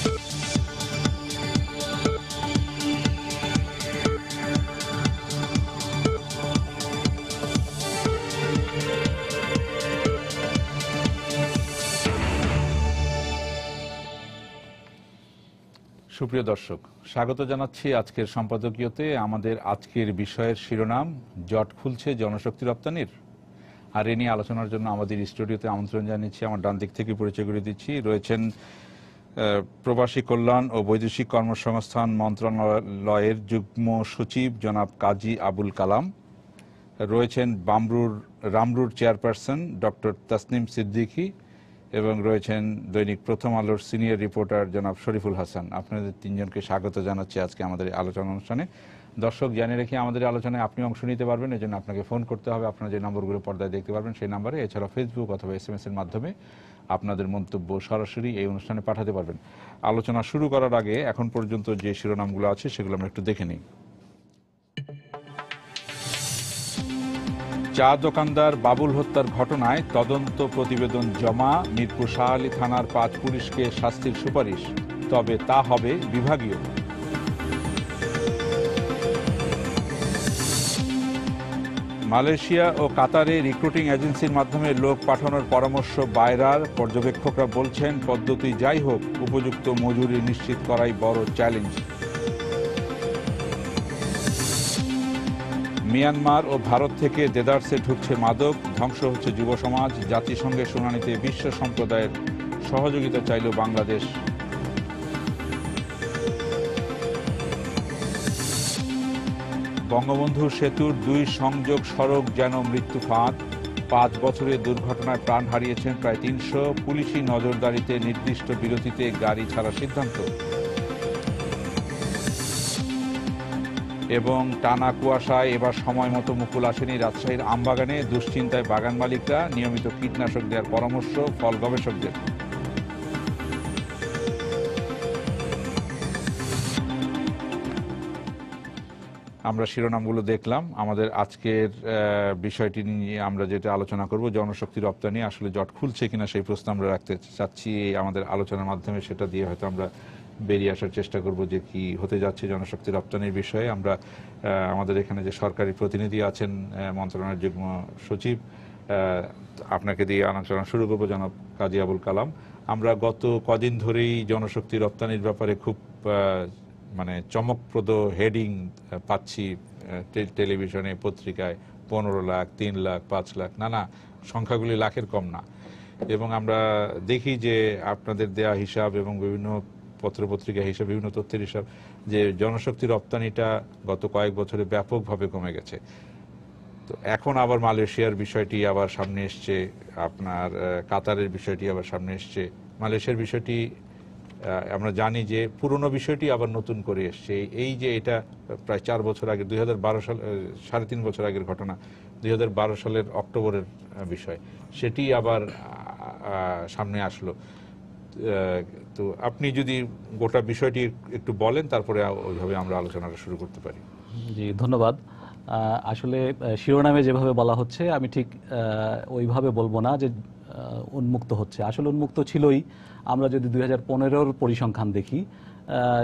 সুপ্রিয় দর্শক, স্বাগত জানাচ্ছি আজকের সম্পাদকীয়তে। আমাদের আজকের বিষয়ের শিরোনাম জট খুলছে জনশক্তি রপ্তানির। আর এ নিয়ে আলোচনার জন্য আমাদের স্টুডিওতে আমন্ত্রণ জানিয়েছি। আমার ডান দিক থেকে পরিচয় করে দিচ্ছি। রয়েছেন প্রবাসী কল্যাণ ও বৈদেশিক কর্মসংস্থান মন্ত্রণালয়ের যুগ্ম সচিব জনাব কাজী আবুল কালাম। রয়েছেন রামরুর চেয়ারপারসন ডক্টর তাসনিম সিদ্দিকী এবং রয়েছেন দৈনিক প্রথম আলোর সিনিয়র রিপোর্টার জনাব শরীফুল হাসান। আপনাদের তিনজনকে স্বাগত জানাচ্ছি আজকে আমাদের আলোচনা অনুষ্ঠানে। দর্শক, জানিয়ে রেখে আমাদের আলোচনায় আপনি অংশ নিতে পারবেন, এই জন্য আপনাকে ফোন করতে হবে। আপনারা যে নম্বরগুলো পর্দায় দেখতে পারবেন সেই নম্বরে, এছাড়া ফেসবুক অথবা SMS এর মাধ্যমে আপনাদের মন্তব্য সরাসরি এই অনুষ্ঠানে পাঠাতে পারবেন। আলোচনা শুরু করার আগে এখন পর্যন্ত যে শিরোনামগুলো আছে সেগুলো আমরা একটু দেখে নিই। চা দোকানদার বাবুল হত্যার ঘটনায় তদন্ত প্রতিবেদন জমা, মিরপুর শাহ আলী থানার 5 পুলিশকে শাস্তির সুপারিশ, তবে তা হবে বিভাগীয়। মালয়েশিয়া ও কাতারে রিক্রুটিং এজেন্সির মাধ্যমে লোক পাঠানোর পরামর্শ বাইরার। পর্যবেক্ষকরা বলছেন, পদ্ধতি যাই হোক, উপযুক্ত মজুরি নিশ্চিত করাই বড় চ্যালেঞ্জ। মিয়ানমার ও ভারত থেকে দেদারসে ঢুকছে মাদক, ধ্বংস হচ্ছে যুব সমাজ। জাতিসংঘের শুনানিতে বিশ্ব সম্প্রদায়ের সহযোগিতা চাইল বাংলাদেশ। বঙ্গবন্ধু সেতুর 2 সংযোগ সড়ক যেন মৃত্যু ফাঁদ। 5 বছরে দুর্ঘটনায় প্রাণ হারিয়েছেন প্রায় 300। পুলিশি নজরদারিতে নির্দিষ্ট বিরতিতে গাড়ি ছাড়ার সিদ্ধান্ত। এবং টানা কুয়াশায় এবার সময় মতো মুকুল আসেনি রাজশাহীর আমবাগানে। দুশ্চিন্তায় বাগান মালিকরা, নিয়মিত কীটনাশক দেওয়ার পরামর্শ ফল গবেষকদের। আমরা শিরোনামগুলো দেখলাম। আমাদের আজকের বিষয়টি নিয়ে আমরা যেটা আলোচনা করব, জনশক্তি রপ্তানি আসলে জট খুলছে কিনা সেই প্রশ্ন আমরা রাখতে চাচ্ছি আমাদের আলোচনার মাধ্যমে। সেটা দিয়ে হয়তো আমরা বেরিয়ে আসার চেষ্টা করব যে কি হতে যাচ্ছে জনশক্তি রপ্তানির বিষয়ে। আমরা আমাদের এখানে যে সরকারি প্রতিনিধি আছেন, মন্ত্রণালয়ের যুগ্ম সচিব, আপনাকে দিয়ে আলোচনা শুরু করবো, জনাব কাজী আবুল কালাম। আমরা গত কদিন ধরেই জনশক্তি রপ্তানির ব্যাপারে খুব চমকপ্রদ হেডিং পাচ্ছি টেলিভিশনে, পত্রিকায়। 15 লাখ, 3 লাখ, 5 লাখ, নানা সংখ্যাগুলি লাখের কম না। এবং আমরা দেখি যে আপনাদের দেয়া হিসাব এবং বিভিন্ন পত্রপত্রিকা হিসাব, বিভিন্ন তথ্যের হিসাব, যে জনশক্তি রপ্তানিটা গত কয়েক বছরে ব্যাপকভাবে কমে গেছে। তো এখন আবার মালয়েশিয়ার বিষয়টি আবার সামনে এসছে, আপনার কাতারের বিষয়টি আবার সামনে এসছে। মালয়েশিয়ার বিষয়টি আমরা জানি যে পুরনো বিষয়টি আবার নতুন করে এসছে। এই যে এটা প্রায় 4 বছর আগে, 2012 সাল, 3.5 বছর আগের ঘটনা, 2012 সালের অক্টোবরের বিষয়, সেটি আবার সামনে আসলো। তো আপনি যদি গোটা বিষয়টি একটু বলেন, তারপরে ওইভাবে আমরা আলোচনাটা শুরু করতে পারি। জি, ধন্যবাদ। আসলে শিরোনামে যেভাবে বলা হচ্ছে আমি ঠিক ওইভাবে বলবো না যে উন্মুক্ত হচ্ছে। আসলে উন্মুক্ত ছিলই। আমরা যদি 2015-র পরিসংখ্যান দেখি,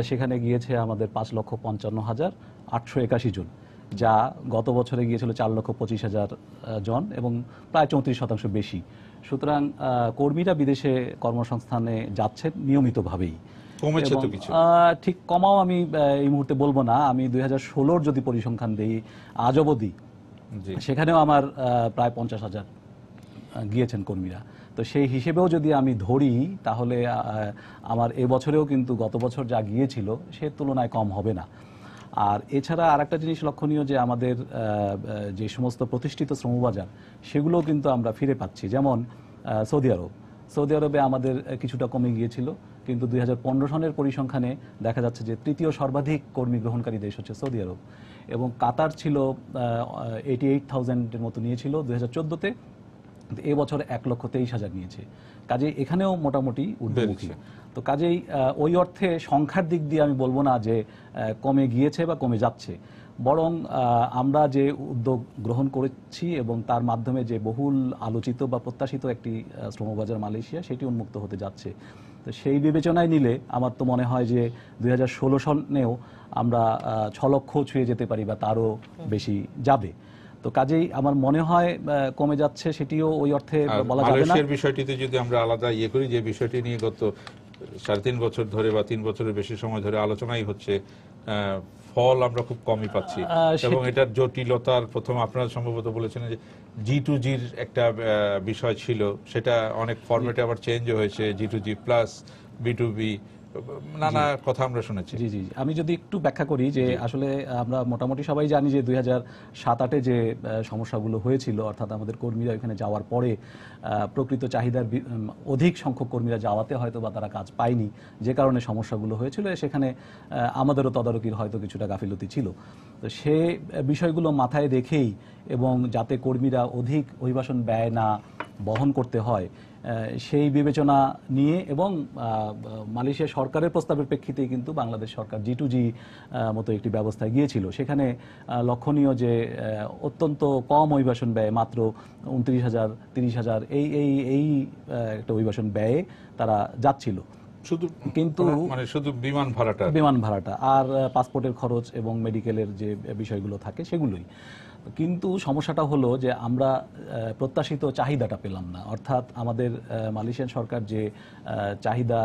সেখানে গিয়েছে আমাদের 5,55,881 জন, যা গত বছরে গিয়েছিল 4,25,000 জন এবং প্রায় 34% বেশি। সুতরাং কর্মীরা বিদেশে কর্মসংস্থানে যাচ্ছেন নিয়মিতভাবেই। কমেছে তো কিছু? ঠিক কমাও আমি এই মুহূর্তে বলবো না। আমি 2016-র যদি পরিসংখ্যান দিই আজ অবধি, সেখানেও আমার প্রায় 50,000 গিয়েছেন কর্মীরা। তো সেই হিসেবেও যদি আমি ধরি, তাহলে আমার এবছরেও কিন্তু গত বছর যা গিয়েছিল সে তুলনায় কম হবে না। আর এছাড়া আরেকটা জিনিস লক্ষণীয়, যে আমাদের যে সমস্ত প্রতিষ্ঠিত শ্রমবাজার, সেগুলোও কিন্তু আমরা ফিরে পাচ্ছি। যেমন সৌদি আরবে আমাদের কিছুটা কমে গিয়েছিল, কিন্তু 2015 সনের পরিসংখ্যানে দেখা যাচ্ছে যে তৃতীয় সর্বাধিক কর্মী গ্রহণকারী দেশ হচ্ছে সৌদি আরব। এবং কাতার ছিল 88,000-এর মতো নিয়েছিল 2014-তে, এবছর 1,23,000 নিয়েছে। কাজেই এখানেও মোটামুটি ঊর্ধ্বমুখী। তো কাজেই ওই অর্থে সংখ্যার দিক দিয়ে আমি বলবো না যে কমে গিয়েছে বা কমে যাচ্ছে, বরং আমরা যে উদ্যোগ গ্রহণ করেছি এবং তার মাধ্যমে যে বহুল আলোচিত বা প্রত্যাশিত একটি শ্রমবাজার মালয়েশিয়া, সেটি উন্মুক্ত হতে যাচ্ছে। তো সেই বিবেচনায় নিলে আমার তো মনে হয় যে 2016 সনেও আমরা 6 লক্ষ ছুঁয়ে যেতে পারি বা তারও বেশি যাবে। তো কাজেই আমার মনে হয় কমে যাচ্ছে, সেটিও ওই অর্থে বলা যাবে না। মালয়েশিয়ার বিষয়টিতে যদি আমরা আলাদা করি, যে বিষয়টি নিয়ে গত 3.5 বছর ধরে বা 3 বছরের বেশি সময় ধরে আলোচনাই হচ্ছে, ফল আমরা খুব কমই পাচ্ছি, এবং এটার জটিলতার প্রথম আপনারা সম্ভবত বলেছেন যে G2G'র একটা বিষয় ছিল, সেটা অনেক ফরম্যাটে আবার চেঞ্জ হয়েছে, G2G প্লাস B2B, নানা কথা আমরা শুনেছি। জি জি, আমি যদি একটু ব্যাখ্যা করি যে আসলে আমরা মোটামুটি সবাই জানি যে 2007-08-এ যে সমস্যাগুলো হয়েছিল, অর্থাৎ আমাদের কর্মীরা এখানে যাওয়ার পরে প্রকৃত চাহিদার অধিক সংখ্যক কর্মীরা যাওয়াতে হয়তো বা তারা কাজ পায়নি, যে কারণে সমস্যাগুলো হয়েছিল, সেখানে আমাদেরও তদারকির হয়তো কিছুটা গাফিলতি ছিল। তো সে বিষয়গুলো মাথায় রেখেই এবং যাতে কর্মীরা অধিক অভিবাসন ব্যয় না বহন করতে হয় সেই বিবেচনা নিয়ে এবং মালয়েশিয়া সরকারের প্রস্তাবের প্রেক্ষিতেই কিন্তু বাংলাদেশ সরকার G2G মতো একটি ব্যবস্থায় গিয়েছিল। সেখানে লক্ষণীয় যে অত্যন্ত কম অভিবাসন ব্যয়, মাত্র 29,000 30,000 এই একটা অভিবাসন ব্যয়ে তারা যাচ্ছিল শুধু, কিন্তু মানে শুধু বিমান ভাড়াটা আর পাসপোর্টের খরচ এবং মেডিকেলের যে বিষয়গুলো থাকে সেগুলোই। কিন্তু সমস্যাটা হলো যে আমরা প্রত্যাশিত চাহিদাটা পেলাম না, অর্থাৎ আমাদের মালয়েশিয়ান সরকার যে চাহিদা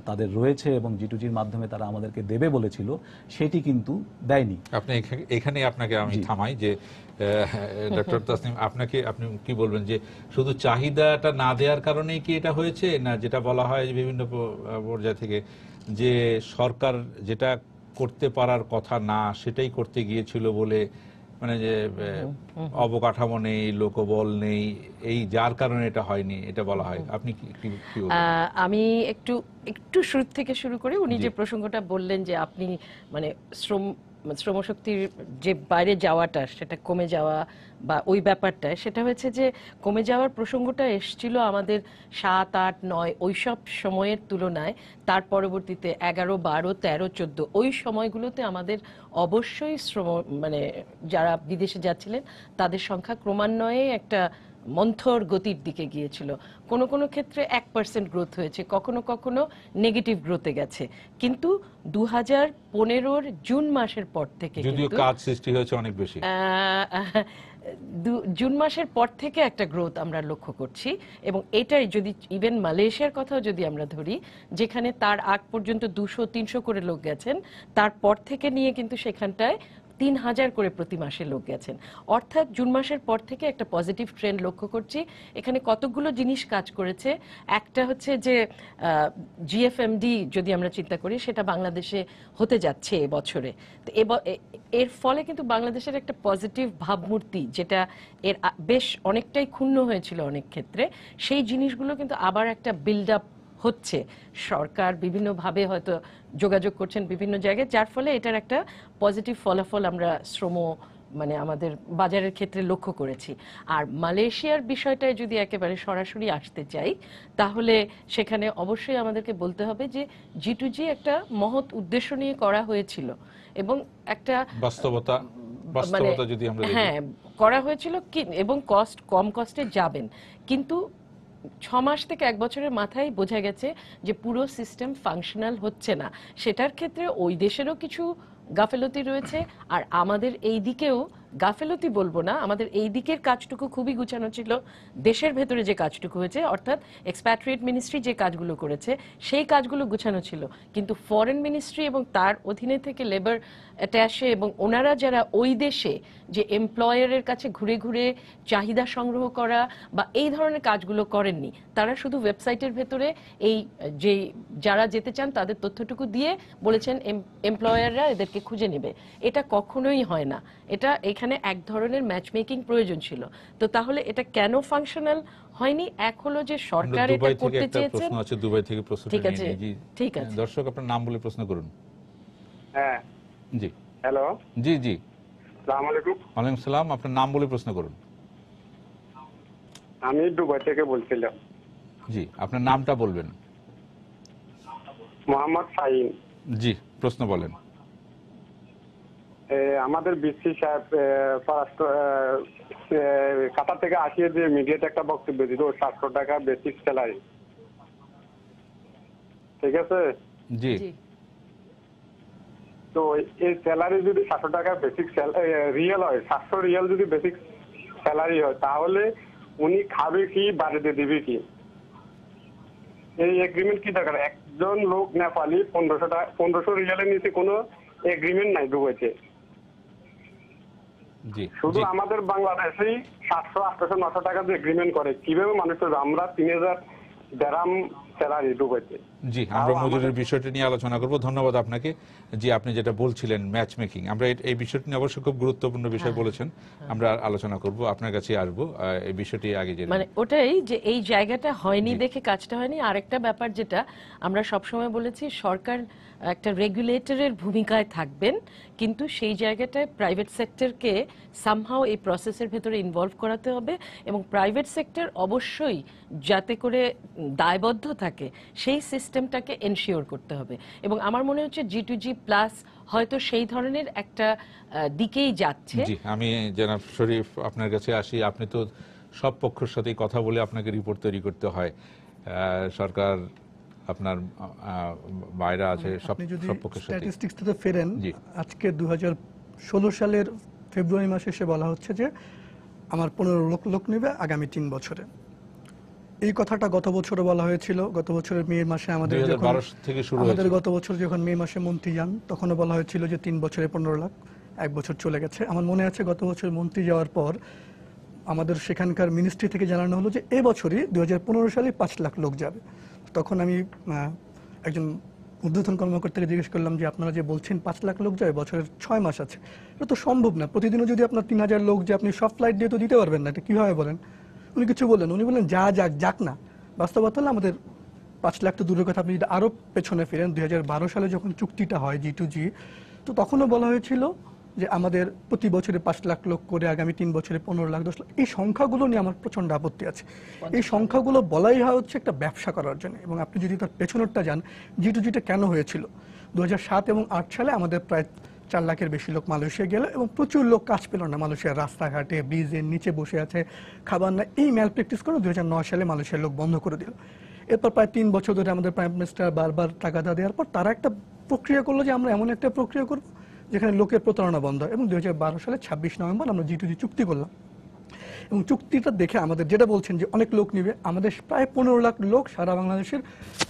তাদের রয়েছে এবং G2G'র মাধ্যমে তারা আমাদেরকে দেবে বলেছিল সেটি কিন্তু দেয়নি। আপনি এখানে আপনাকে আমি থামাই যে ডক্টর তাসনিম, আপনি কি বলবেন যে শুধু চাহিদাটা না দেওয়ার কারণেই কি এটা হয়েছে, না যেটা বলা হয় বিভিন্ন পর্যায় থেকে যে সরকার যেটা করতে পারার কথা না সেটাই করতে গিয়েছিল বলে, মানে যে অবকাঠামো নেই, লোকবল নেই, এই যার কারণে এটা হয়নি, এটা বলা হয়? আপনি কি বলবেন? আমি একটু শুরু থেকে শুরু করে উনি যে প্রসঙ্গটা বললেন যে আপনি মানে শ্রমশক্তির যে বাইরে যাওয়াটা সেটা কমে যাওয়া বা ওই ব্যাপারটা, সেটা হয়েছে যে কমে যাওয়ার প্রসঙ্গটা এসছিল আমাদের 7, 8, 9 ওই সব সময়ের তুলনায়। তার পরবর্তীতে 11, 12, 13, 14 ওই সময়গুলোতে আমাদের অবশ্যই মানে যারা বিদেশে যাচ্ছিলেন তাদের সংখ্যা ক্রমান্বয়ে একটা মন্থর গতির দিকে গিয়েছিল। কোনো কোনো ক্ষেত্রে 1% গ্রোথ হয়েছে, কখনো কখনো নেগেটিভ গ্রোথে গেছে। কিন্তু 2015-র জুন মাসের পর থেকে, যদিও কাজ সৃষ্টি হয়েছে অনেক বেশি, জুন মাসের পর থেকে একটা গ্রোথ আমরা লক্ষ্য করছি। এবং এটাই যদি ইভেন মালয়েশিয়ার কথাও যদি আমরা ধরি, যেখানে তার আগ পর্যন্ত 200-300 করে লোক গেছেন, তারপর থেকে নিয়ে কিন্তু সেখানটায় 3,000 করে প্রতি মাসে লোক গেছেন। অর্থাৎ জুন মাসের পর থেকে একটা পজিটিভ ট্রেন্ড লক্ষ্য করছি। এখানে কতগুলো জিনিস কাজ করেছে। একটা হচ্ছে যে GFMD যদি আমরা চিন্তা করি, সেটা বাংলাদেশে হতে যাচ্ছে এবছরে। তো এর ফলে কিন্তু বাংলাদেশের একটা পজিটিভ ভাবমূর্তি, যেটা এর বেশ অনেকটাই ক্ষুণ্ণ হয়েছিল অনেক ক্ষেত্রে, সেই জিনিসগুলো কিন্তু আবার একটা বিল্ড আপ হচ্ছে। সরকার বিভিন্নভাবে হয়তো যোগাযোগ করছেন বিভিন্ন জায়গায়, যার ফলে এটার একটা পজিটিভ ফলাফল আমরা মানে আমাদের বাজারের ক্ষেত্রে লক্ষ্য করেছি। আর মালয়েশিয়ার বিষয়টায় যদি একেবারে সরাসরি আসতে চাই, তাহলে সেখানে অবশ্যই আমাদেরকে বলতে হবে যে G2G একটা মহৎ উদ্দেশ্য নিয়ে করা হয়েছিল এবং একটা বাস্তবতা যদি আমরা দেখি, হ্যাঁ করা হয়েছিল এবং কম কস্টে যাবেন। কিন্তু 6 মাস থেকে 1 বছরের মাথায় বোঝা গেছে যে পুরো সিস্টেম ফাংশনাল হচ্ছে না। সেটার ক্ষেত্রে ওই দেশেরও কিছু গাফেলতি রয়েছে, আর আমাদের এই দিকেও গাফেলতি বলবো না, আমাদের এই দিকের কাজটুকু খুবই গুছানো ছিল। দেশের ভেতরে যে কাজটুকু হয়েছে, অর্থাৎ এক্সপ্যাট্রিয়েট মিনিস্ট্রি যে কাজগুলো করেছে সেই কাজগুলো গুছানো ছিল, কিন্তু ফরেন মিনিস্ট্রি এবং তার অধীনে থেকে লেবার অ্যাটাশে এবং ওনারা যারা ওই দেশে যে এমপ্লয়ারের কাছে ঘুরে ঘুরে চাহিদা সংগ্রহ করা বা এই ধরনের কাজগুলো করেননি। তারা শুধু ওয়েবসাইটের ভেতরে এই যে যারা যেতে চান তাদের তথ্যটুকু দিয়ে বলেছেন এমপ্লয়াররা এদেরকে খুঁজে নেবে। এটা কখনোই হয় না। এটা এখানে এক ধরনের ম্যাচ মেকিং প্রয়োজন ছিল। তো তাহলে এটা কেন ফাংশনাল হয়নি? এক হলো যে সরকার এটা করতে চেয়েছেন। প্রশ্ন আছে দুবাই থেকে, প্রশ্ন ঠিক আছে, ঠিক আছে। দর্শক আপনার নাম বলে প্রশ্ন করুন। হ্যাঁ, জি হ্যালো, জি জি, আসসালামু আলাইকুম। ওয়ালাইকুম সালাম, আপনার নাম বলে প্রশ্ন করুন। আমি দুবাই থেকে বলছিলাম। জি, আপনার নামটা বলবেন। মোহাম্মদ ফাহিম। জি, প্রশ্ন বলেন। আমাদের বিসি সাহেব কাতার থেকে আসিয়ে যে মিডিয়াতে একটা বক্তব্য দিল 700 টাকা বেসিক স্যালারি। ঠিক আছে? জি জি তো এই স্যালারি যদি 700 টাকা বেসিক রিয়েল হয়, 700 রিয়াল যদি বেসিক স্যালারি হয়, তাহলে উনি খাবে কি, বাড়িতে দিবে কি? এই এগ্রিমেন্ট কি দরকার? একজন লোক নেপালি 1500 রিয়ালের নিচে কোনো এগ্রিমেন্ট নাই দুবাইতে। জি শুধু জি আমাদের বাংলাদেশেই 700, 800, 900 টাকা দিয়ে এগ্রিমেন্ট করে। কিভাবে মানুষ করবে? আমরা 3000 দেরাম স্যালারি দুবাইতে। জি আমরা তাও মজুরির আমাদের- বিষয়টি নিয়ে আলোচনা করব। ধন্যবাদ আপনাকে। জি আপনি যেটা বলছিলেন ম্যাচ মেকিং, আমরা এই বিষয়টি নিয়ে অবশ্যই খুব গুরুত্বপূর্ণ বিষয় বলেছেন, আমরা আলোচনা করব, আপনার কাছে আসবো এই বিষয়টি আগে জেনে মানে ওটাই যে এই জায়গাটা হয়নি জি। দেখে কাজটা হয়নি। আরেকটা ব্যাপার যেটা আমরা সবসময় বলেছি, সরকার একটা রেগুলেটরের ভূমিকায় থাকবেন, কিন্তু সেই জায়গাটায় প্রাইভেট সেক্টরকে সামহাও এই প্রসেসের ভেতরে ইনভলভ করাতে হবে, এবং প্রাইভেট সেক্টর অবশ্যই যাতে করে দায়বদ্ধ থাকে সেই সিস্টেমটাকে এনশিওর করতে হবে। এবং আমার মনে হচ্ছে G2G প্লাস হয়তো সেই ধরনের একটা দিকেই যাচ্ছে। জি আমি জনাব শরীফ আপনার কাছে আসি। আপনি তো সব পক্ষের সাথেই কথা বলে আপনাকে রিপোর্ট তৈরি করতে হয়। সরকার, আপনার বাইরে আছে, আপনি যদি সব পক্ষের সাথে। স্ট্যাটিস্টিক্স থেকে ফেরেন, জি। আজকে 2016 সালের ফেব্রুয়ারি মাসে এসে বলা হচ্ছে যে আমার 15 লক্ষ লোক নেবে আগামী 3 বছরে। এই কথাটা গত বছরও বলা হয়েছিল। গত বছরের মে মাসে আমাদের 2012 থেকে শুরু আমাদের হয়েছে। গত বছর যখন মে মাসে মন্ত্রী যান, তখনও বলা হয়েছিল যে 3 বছরে 15 লাখ। 1 বছর চলে গেছে। আমার মনে আছে গত বছর মন্ত্রী যাওয়ার পর আমাদের সেখানকার মিনিস্ট্রি থেকে জানানো হলো যে এবছরই 2015 সালে 5 লাখ লোক যাবে। তখন আমি একজন ঊর্ধ্বতন কর্মকর্তাকে জিজ্ঞেস করলাম যে আপনারা যে বলছেন 5 লাখ লোক যাবে, বছরের 6 মাস আছে, এটা তো সম্ভব না। প্রতিদিনও যদি আপনার 3000 লোক যে আপনি সব ফ্লাইট দিয়ে তো দিতে পারবেন না, এটা কীভাবে বলেন? উনি কিছু বললেন, উনি বললেন যাক না। বাস্তবতা হলে আমাদের 5 লাখ তো দূরের কথা, আপনি যদি আরও পেছনে ফিরেন 2012 সালে যখন চুক্তিটা হয় G2G, তো তখনও বলা হয়েছিল যে আমাদের প্রতি বছরে 5 লাখ লোক করে, আগামী 3 বছরে 15 লাখ 10 লাখ। এই সংখ্যাগুলো নিয়ে আমার প্রচণ্ড আপত্তি আছে। এই সংখ্যাগুলো বলাই হয় হচ্ছে একটা ব্যবসা করার জন্য। এবং আপনি যদি তার পেছনেরটা যান, G2Gটা কেন হয়েছিল? 2007 এবং 2008 সালে আমাদের প্রায় 4 লাখের বেশি লোক মালয়েশিয়া গেল এবং প্রচুর লোক কাজ পেল না। মালয়েশিয়ার রাস্তাঘাটে, ব্রিজের নিচে বসে আছে, খাবার না। এই ম্যাল প্র্যাকটিস করে 2009 সালে মালয়েশিয়ার লোক বন্ধ করে দিল। এরপর প্রায় 3 বছর ধরে আমাদের প্রাইম মিনিস্টার বারবার তাগাদা দেওয়ার পর তারা একটা প্রক্রিয়া করলো যে আমরা এমন একটা প্রক্রিয়া করব যেখানে লোকের প্রতারণা বন্ধ হয়। এবং 2012 সালে 26 নভেম্বর আমরা G2G চুক্তি করলাম। এবং চুক্তিটা দেখে আমাদের যেটা বলছেন যে অনেক লোক নিবে, আমাদের প্রায় 15 লাখ লোক সারা বাংলাদেশের,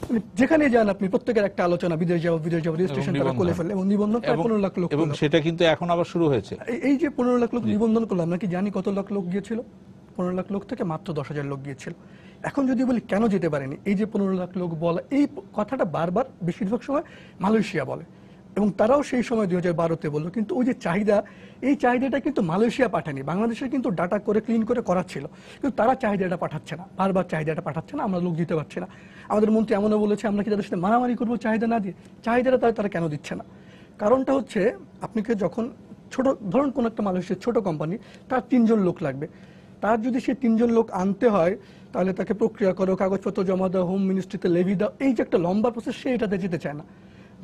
মানে যেখানে যান আপনি প্রত্যেকের একটা আলোচনা, বিদেশ যাবো রেজিস্ট্রেশন তারা করে ফেলে, এবং নিবন্ধন প্রায় 15 লাখ লোক এবং করলো। সেটা কিন্তু এখন আবার শুরু হয়েছে। এই যে 15 লাখ লোক নিবন্ধন করলাম, নাকি জানি কত লাখ লোক গিয়েছিল? 15 লাখ লোক থেকে মাত্র 10,000 লোক গিয়েছিল। এখন যদি বলি কেন যেতে পারেনি, এই যে 15 লাখ লোক বলা, এই কথাটা বারবার বেশিরভাগ সময় মালয়েশিয়া বলে, এবং তারাও সেই সময় 2012-তে বললো। কিন্তু ওই যে চাহিদা, এই চাহিদাটা কিন্তু মালয়েশিয়া পাঠায়নি, বাংলাদেশের কিন্তু ডাটা করে ক্লিন করে করাচ্ছিল, কিন্তু তারা চাহিদাটা পাঠাচ্ছে না, বারবার চাহিদাটা পাঠাচ্ছে না, আমরা লোক দিতে পারছি না। আমাদের মন্ত্রী এমনও বলেছে আমরা কি তাদের সাথে মারামারি করবো চাহিদা না দিয়ে? চাহিদাটা তারা কেন দিচ্ছে না? কারণটা হচ্ছে, আপনাকে যখন ছোট ধরুন কোনো একটা মালয়েশিয়ার ছোট কোম্পানি, তার 3 জন লোক লাগবে, তার যদি সে 3 জন লোক আনতে হয়, তাহলে তাকে প্রক্রিয়া করো, কাগজপত্র জমা দাও, হোম মিনিস্ট্রিতে লেভি দাও, এই যে একটা লম্বা প্রসেস, সে এটাতে যেতে চায় না।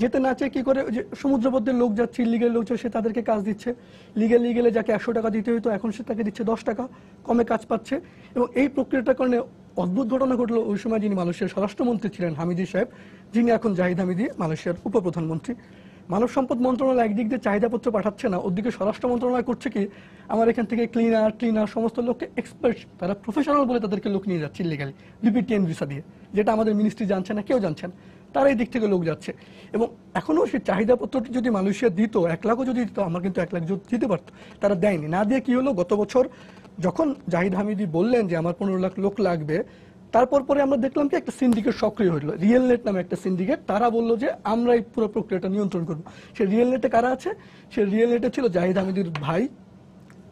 যেতে না চায় কি করে? যে সমুদ্রপথের লোক যাচ্ছে, ইলিগেল লোক যাচ্ছে, সে তাদেরকে কাজ দিচ্ছে। লিগেলে যাকে 100 টাকা দিতে হইতো, এখন সে তাকে দিচ্ছে 10 টাকা, কমে কাজ পাচ্ছে। এবং এই প্রক্রিয়াটার কারণে অদ্ভুত ঘটনা ঘটলো। ওই সময় যিনি মালয়েশিয়ার স্বরাষ্ট্রমন্ত্রী ছিলেন, হামিদি সাহেব, যিনি এখন জাহিদ হামিদি, মালয়েশিয়ার উপপ্রধানমন্ত্রী, মানব সম্পদ মন্ত্রণালয় একদিক দিয়ে চাহিদাপত্র পাঠাচ্ছে না, ওদিকে স্বরাষ্ট্র মন্ত্রণালয় করছে কি, আমার এখান থেকে ক্লিনার সমস্ত লোককে এক্সপার্ট, তারা প্রফেশনাল বলে তাদেরকে লোক নিয়ে যাচ্ছে ইলিগালি, বিপিটিএন ভিসা দিয়ে, যেটা আমাদের মিনিস্ট্রি জানছে না, কেউ জানছেন, তারা এই দিক থেকে লোক যাচ্ছে। এবং এখনও সেই চাহিদাপত্রটি যদি মালয়েশিয়া দিত, 1 লাখও যদি দিত, আমরা কিন্তু 1 লাখ দিতে পারতো, তারা দেয়নি। না দিয়ে কি হলো, গত বছর যখন জাহিদ হামিদি বললেন যে আমার 15 লাখ লোক লাগবে, তারপর পরে আমরা দেখলাম যে একটা সিন্ডিকেট সক্রিয় হলো, রিয়েল নেট নামে একটা সিন্ডিকেট। তারা বললো যে আমরা এই পুরো প্রক্রিয়াটা নিয়ন্ত্রণ করবো। সে রিয়েল নেটে কারা আছে? সে রিয়েল নেটে ছিল জাহিদ হামিদির ভাই,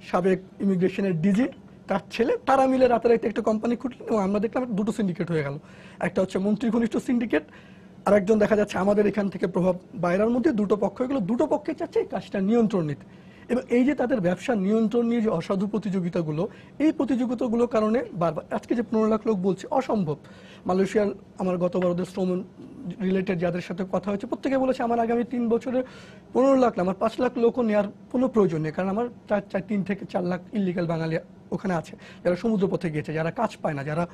সাবেক ইমিগ্রেশনের ডিজি, তার ছেলে, তারা মিলে রাতারাতি একটা কোম্পানি খুঁজলেন, এবং আমরা দেখলাম দুটো সিন্ডিকেট হয়ে গেল। একটা হচ্ছে মন্ত্রী ঘনিষ্ঠ সিন্ডিকেট, আর একজন দেখা যাচ্ছে আমাদের এখান থেকে প্রভাব বাইরের মধ্যে, দুটো পক্ষ হয়ে গেল। দুটো পক্ষে চাচ্ছে এই কাজটা নিয়ন্ত্রণ নিতে। এবং এই যে তাদের ব্যবসা নিয়ন্ত্রণ নিয়ে যে অসাধু প্রতিযোগিতাগুলো, এই প্রতিযোগিতাগুলোর কারণে বারবার আজকে যে 15 লাখ লোক বলছে, অসম্ভব। মালয়েশিয়ার আমার গতবার ওদের শ্রম রিলেটেড যাদের সাথে কথা হয়েছে, প্রত্যেকে বলেছে আমার আগামী 3 বছরে 15 লাখ না, আমার 5 লাখ লোকও নেওয়ার কোনো প্রয়োজন নেই, কারণ আমার 3 থেকে 4 লাখ ইলিগাল বাঙালি ওখানে আছে, যারা সমুদ্রপথে গিয়েছে, যারা কাজ পায় না, যারা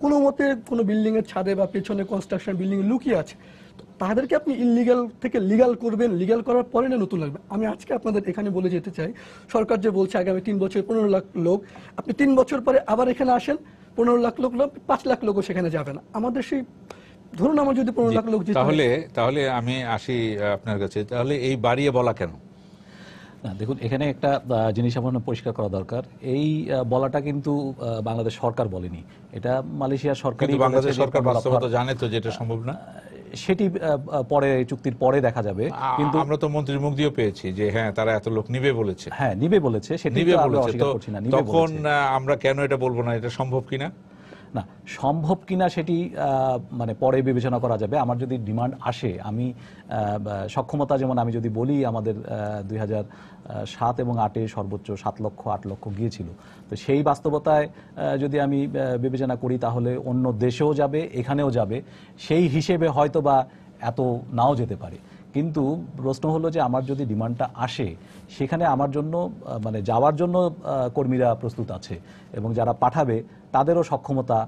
কোনো মতে কোনো বিল্ডিং এর ছাদে বা পেছনে কনস্ট্রাকশন বিল্ডিং লুকিয়ে আছে, তো তাদেরকে আপনি ইলিগাল থেকে লিগাল করবেন, লিগাল করার পরে না নতুন লাগবে। আমি আজকে আপনাদের এখানে বলে যেতে চাই, সরকার যে বলছে আগামী 3 বছর 15 লাখ লোক, আপনি 3 বছর পরে আবার এখানে আসেন, 15 লাখ লোক 5 লাখ লোকও সেখানে যাবে না। আমাদের সেই ধরুন আমার যদি 15 লাখ লোক যেতে হয়, তাহলে আমি আসি আপনার কাছে, তাহলে এই বাড়িয়ে বলা কেন? না দেখুন, এখানে একটা জিনিস আপনার পরিষ্কার করা দরকার। এই বলাটা কিন্তু বাংলাদেশ সরকার বলেনি, এটা মালয়েশিয়া সরকার। কিন্তু বাংলাদেশ সরকার বাস্তবতা জানে তো যেটা সম্ভব না, সেটি পরে চুক্তির পরে দেখা যাবে। কিন্তু আমরা তো মন্ত্রীর মুখ দিয়ে পেয়েছি যে হ্যাঁ তারা এত লোক নিবে বলেছে। হ্যাঁ নিবে বলেছে, সেটি নিবে আমরা বলেছে, অস্বীকার তো করছি না, নিবে তখন বলেছে। আমরা কেন এটা বলবো না, এটা সম্ভব কিনা? না সম্ভব কিনা সেটি মানে পরে বিবেচনা করা যাবে। আমার যদি ডিমান্ড আসে, আমি সক্ষমতা, যেমন আমি যদি বলি আমাদের 2007 এবং 8-এ সর্বোচ্চ 7 লক্ষ 8 লক্ষ গিয়েছিল, তো সেই বাস্তবতায় যদি আমি বিবেচনা করি তাহলে অন্য দেশেও যাবে, এখানেও যাবে, সেই হিসেবে হয়তো বা এত নাও যেতে পারে। কিন্তু প্রশ্ন হলো যে আমার যদি ডিমান্ডটা আসে, সেখানে আমার জন্য মানে যাওয়ার জন্য কর্মীরা প্রস্তুত আছে এবং যারা পাঠাবে তাদেরও সক্ষমতা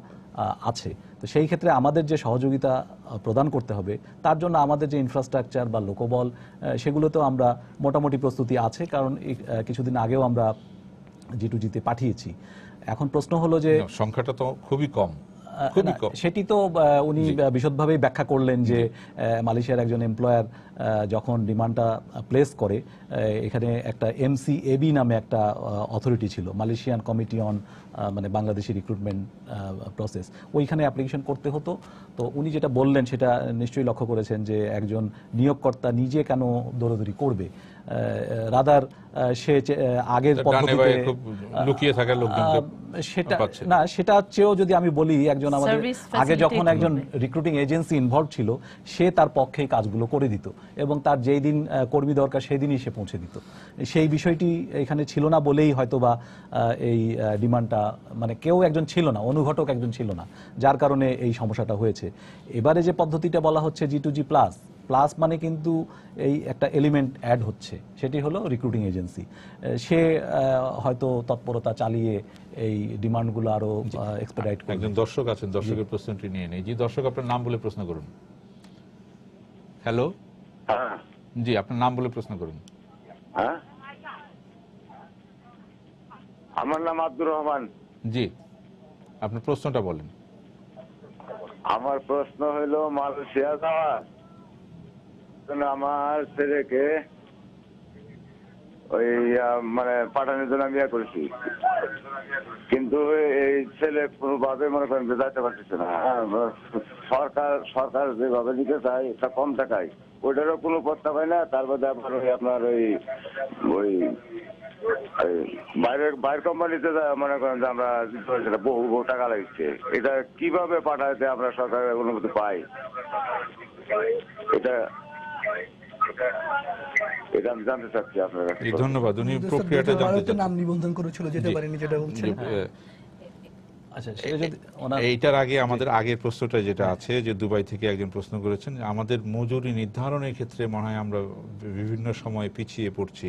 আছে। তো সেই ক্ষেত্রে আমাদের যে সহযোগিতা প্রদান করতে হবে, তার জন্য আমাদের যে ইনফ্রাস্ট্রাকচার বা লোকবল, সেগুলোতেও আমরা মোটামুটি প্রস্তুতি আছে, কারণ কিছুদিন আগেও আমরা G2G-তে পাঠিয়েছি। এখন প্রশ্ন হলো যে সংখ্যাটা তো খুবই কম। সেটি তো উনি বিশদভাবেই ব্যাখ্যা করলেন যে মালয়েশিয়ার একজন এমপ্লয়ার যখন ডিমান্ডটা প্লেস করে, এখানে একটা MCAB নামে একটা অথরিটি ছিল, মালয়েশিয়ান কমিটি অন মানে বাংলাদেশি রিক্রুটমেন্ট প্রসেস, ওইখানে অ্যাপ্লিকেশন করতে হতো। তো উনি যেটা বললেন সেটা নিশ্চয়ই লক্ষ্য করেছেন যে একজন নিয়োগকর্তা নিজে কেন দৌড়াদৌড়ি করবে, রাদার সে আগের পদ্ধতিতে লুকিয়ে থাকা লোকজনকে সেটা না, সেটা চেয়েও যদি আমি বলি, একজন আমাদের আগে যখন একজন রিক্রুটিং এজেন্সি ইনভলভ ছিল, সে তার পক্ষে কাজগুলো করে দিত এবং তার যেই দিন কর্মী দরকার সেই দিনই সে পৌঁছে দিত। সেই বিষয়টি এখানে ছিল না বলেই হয়তো বা এই ডিমান্ডটা, মানে কেউ একজন ছিল না, অনুঘটক একজন ছিল না, যার কারণে এই সমস্যাটা হয়েছে। এবারে যে পদ্ধতিটা বলা হচ্ছে G2G প্লাস, প্লাস মানে কিন্তু এই একটা এলিমেন্ট অ্যাড হচ্ছে, সেটি হলো রিক্রুটিং এজেন্সি। সে হয়তো তৎপরতা চালিয়ে এই ডিমান্ডগুলো আরো এক্সপেডিট করবে। একজন দর্শক আছেন, দর্শকের প্রশ্নটি নিয়ে নেই। জি দর্শক, আপনার নাম বলে প্রশ্ন করুন। হ্যালো, জি আপনার নাম বলে প্রশ্ন করুন। হ্যাঁ, আমার নাম আব্দুর রহমান। জি আপনার প্রশ্নটা বলেন। আমার প্রশ্ন হইল মালয়েশিয়া যাওয়া, আমার ছেলেকে ওই মানে পাঠানোর জন্য আমি করেছি, কিন্তু এই ছেলে কোনোভাবে মনে করেন যাইতে পারতেছে না। সরকার যেভাবে দিতে চায় এটা কম টাকায়, ওইটারও কোনো পত্তা পায় না। তার মধ্যে আবার ওই আপনার ওই বাইরের কোম্পানিতে মনে করেন যে আমরা বহু টাকা লাগছে। এটা কিভাবে পাঠাইতে আমরা সরকারের অনুমতি পাই, এটা আমি জানতে চাচ্ছি আপনার কাছে। ধন্যবাদ। উনি প্রক্রিয়াটা জানতে চাচ্ছেন। নাম নিবন্ধন করেছিল, যেতে পারেনি, যেটা বলছেন। আচ্ছা, সেটা যদি এইটার আগে আমাদের আগের প্রশ্নটা যেটা আছে, যে দুবাই থেকে একজন প্রশ্ন করেছেন, আমাদের মজুরি নির্ধারণের ক্ষেত্রে মনে হয় আমরা বিভিন্ন সময় পিছিয়ে পড়ছি।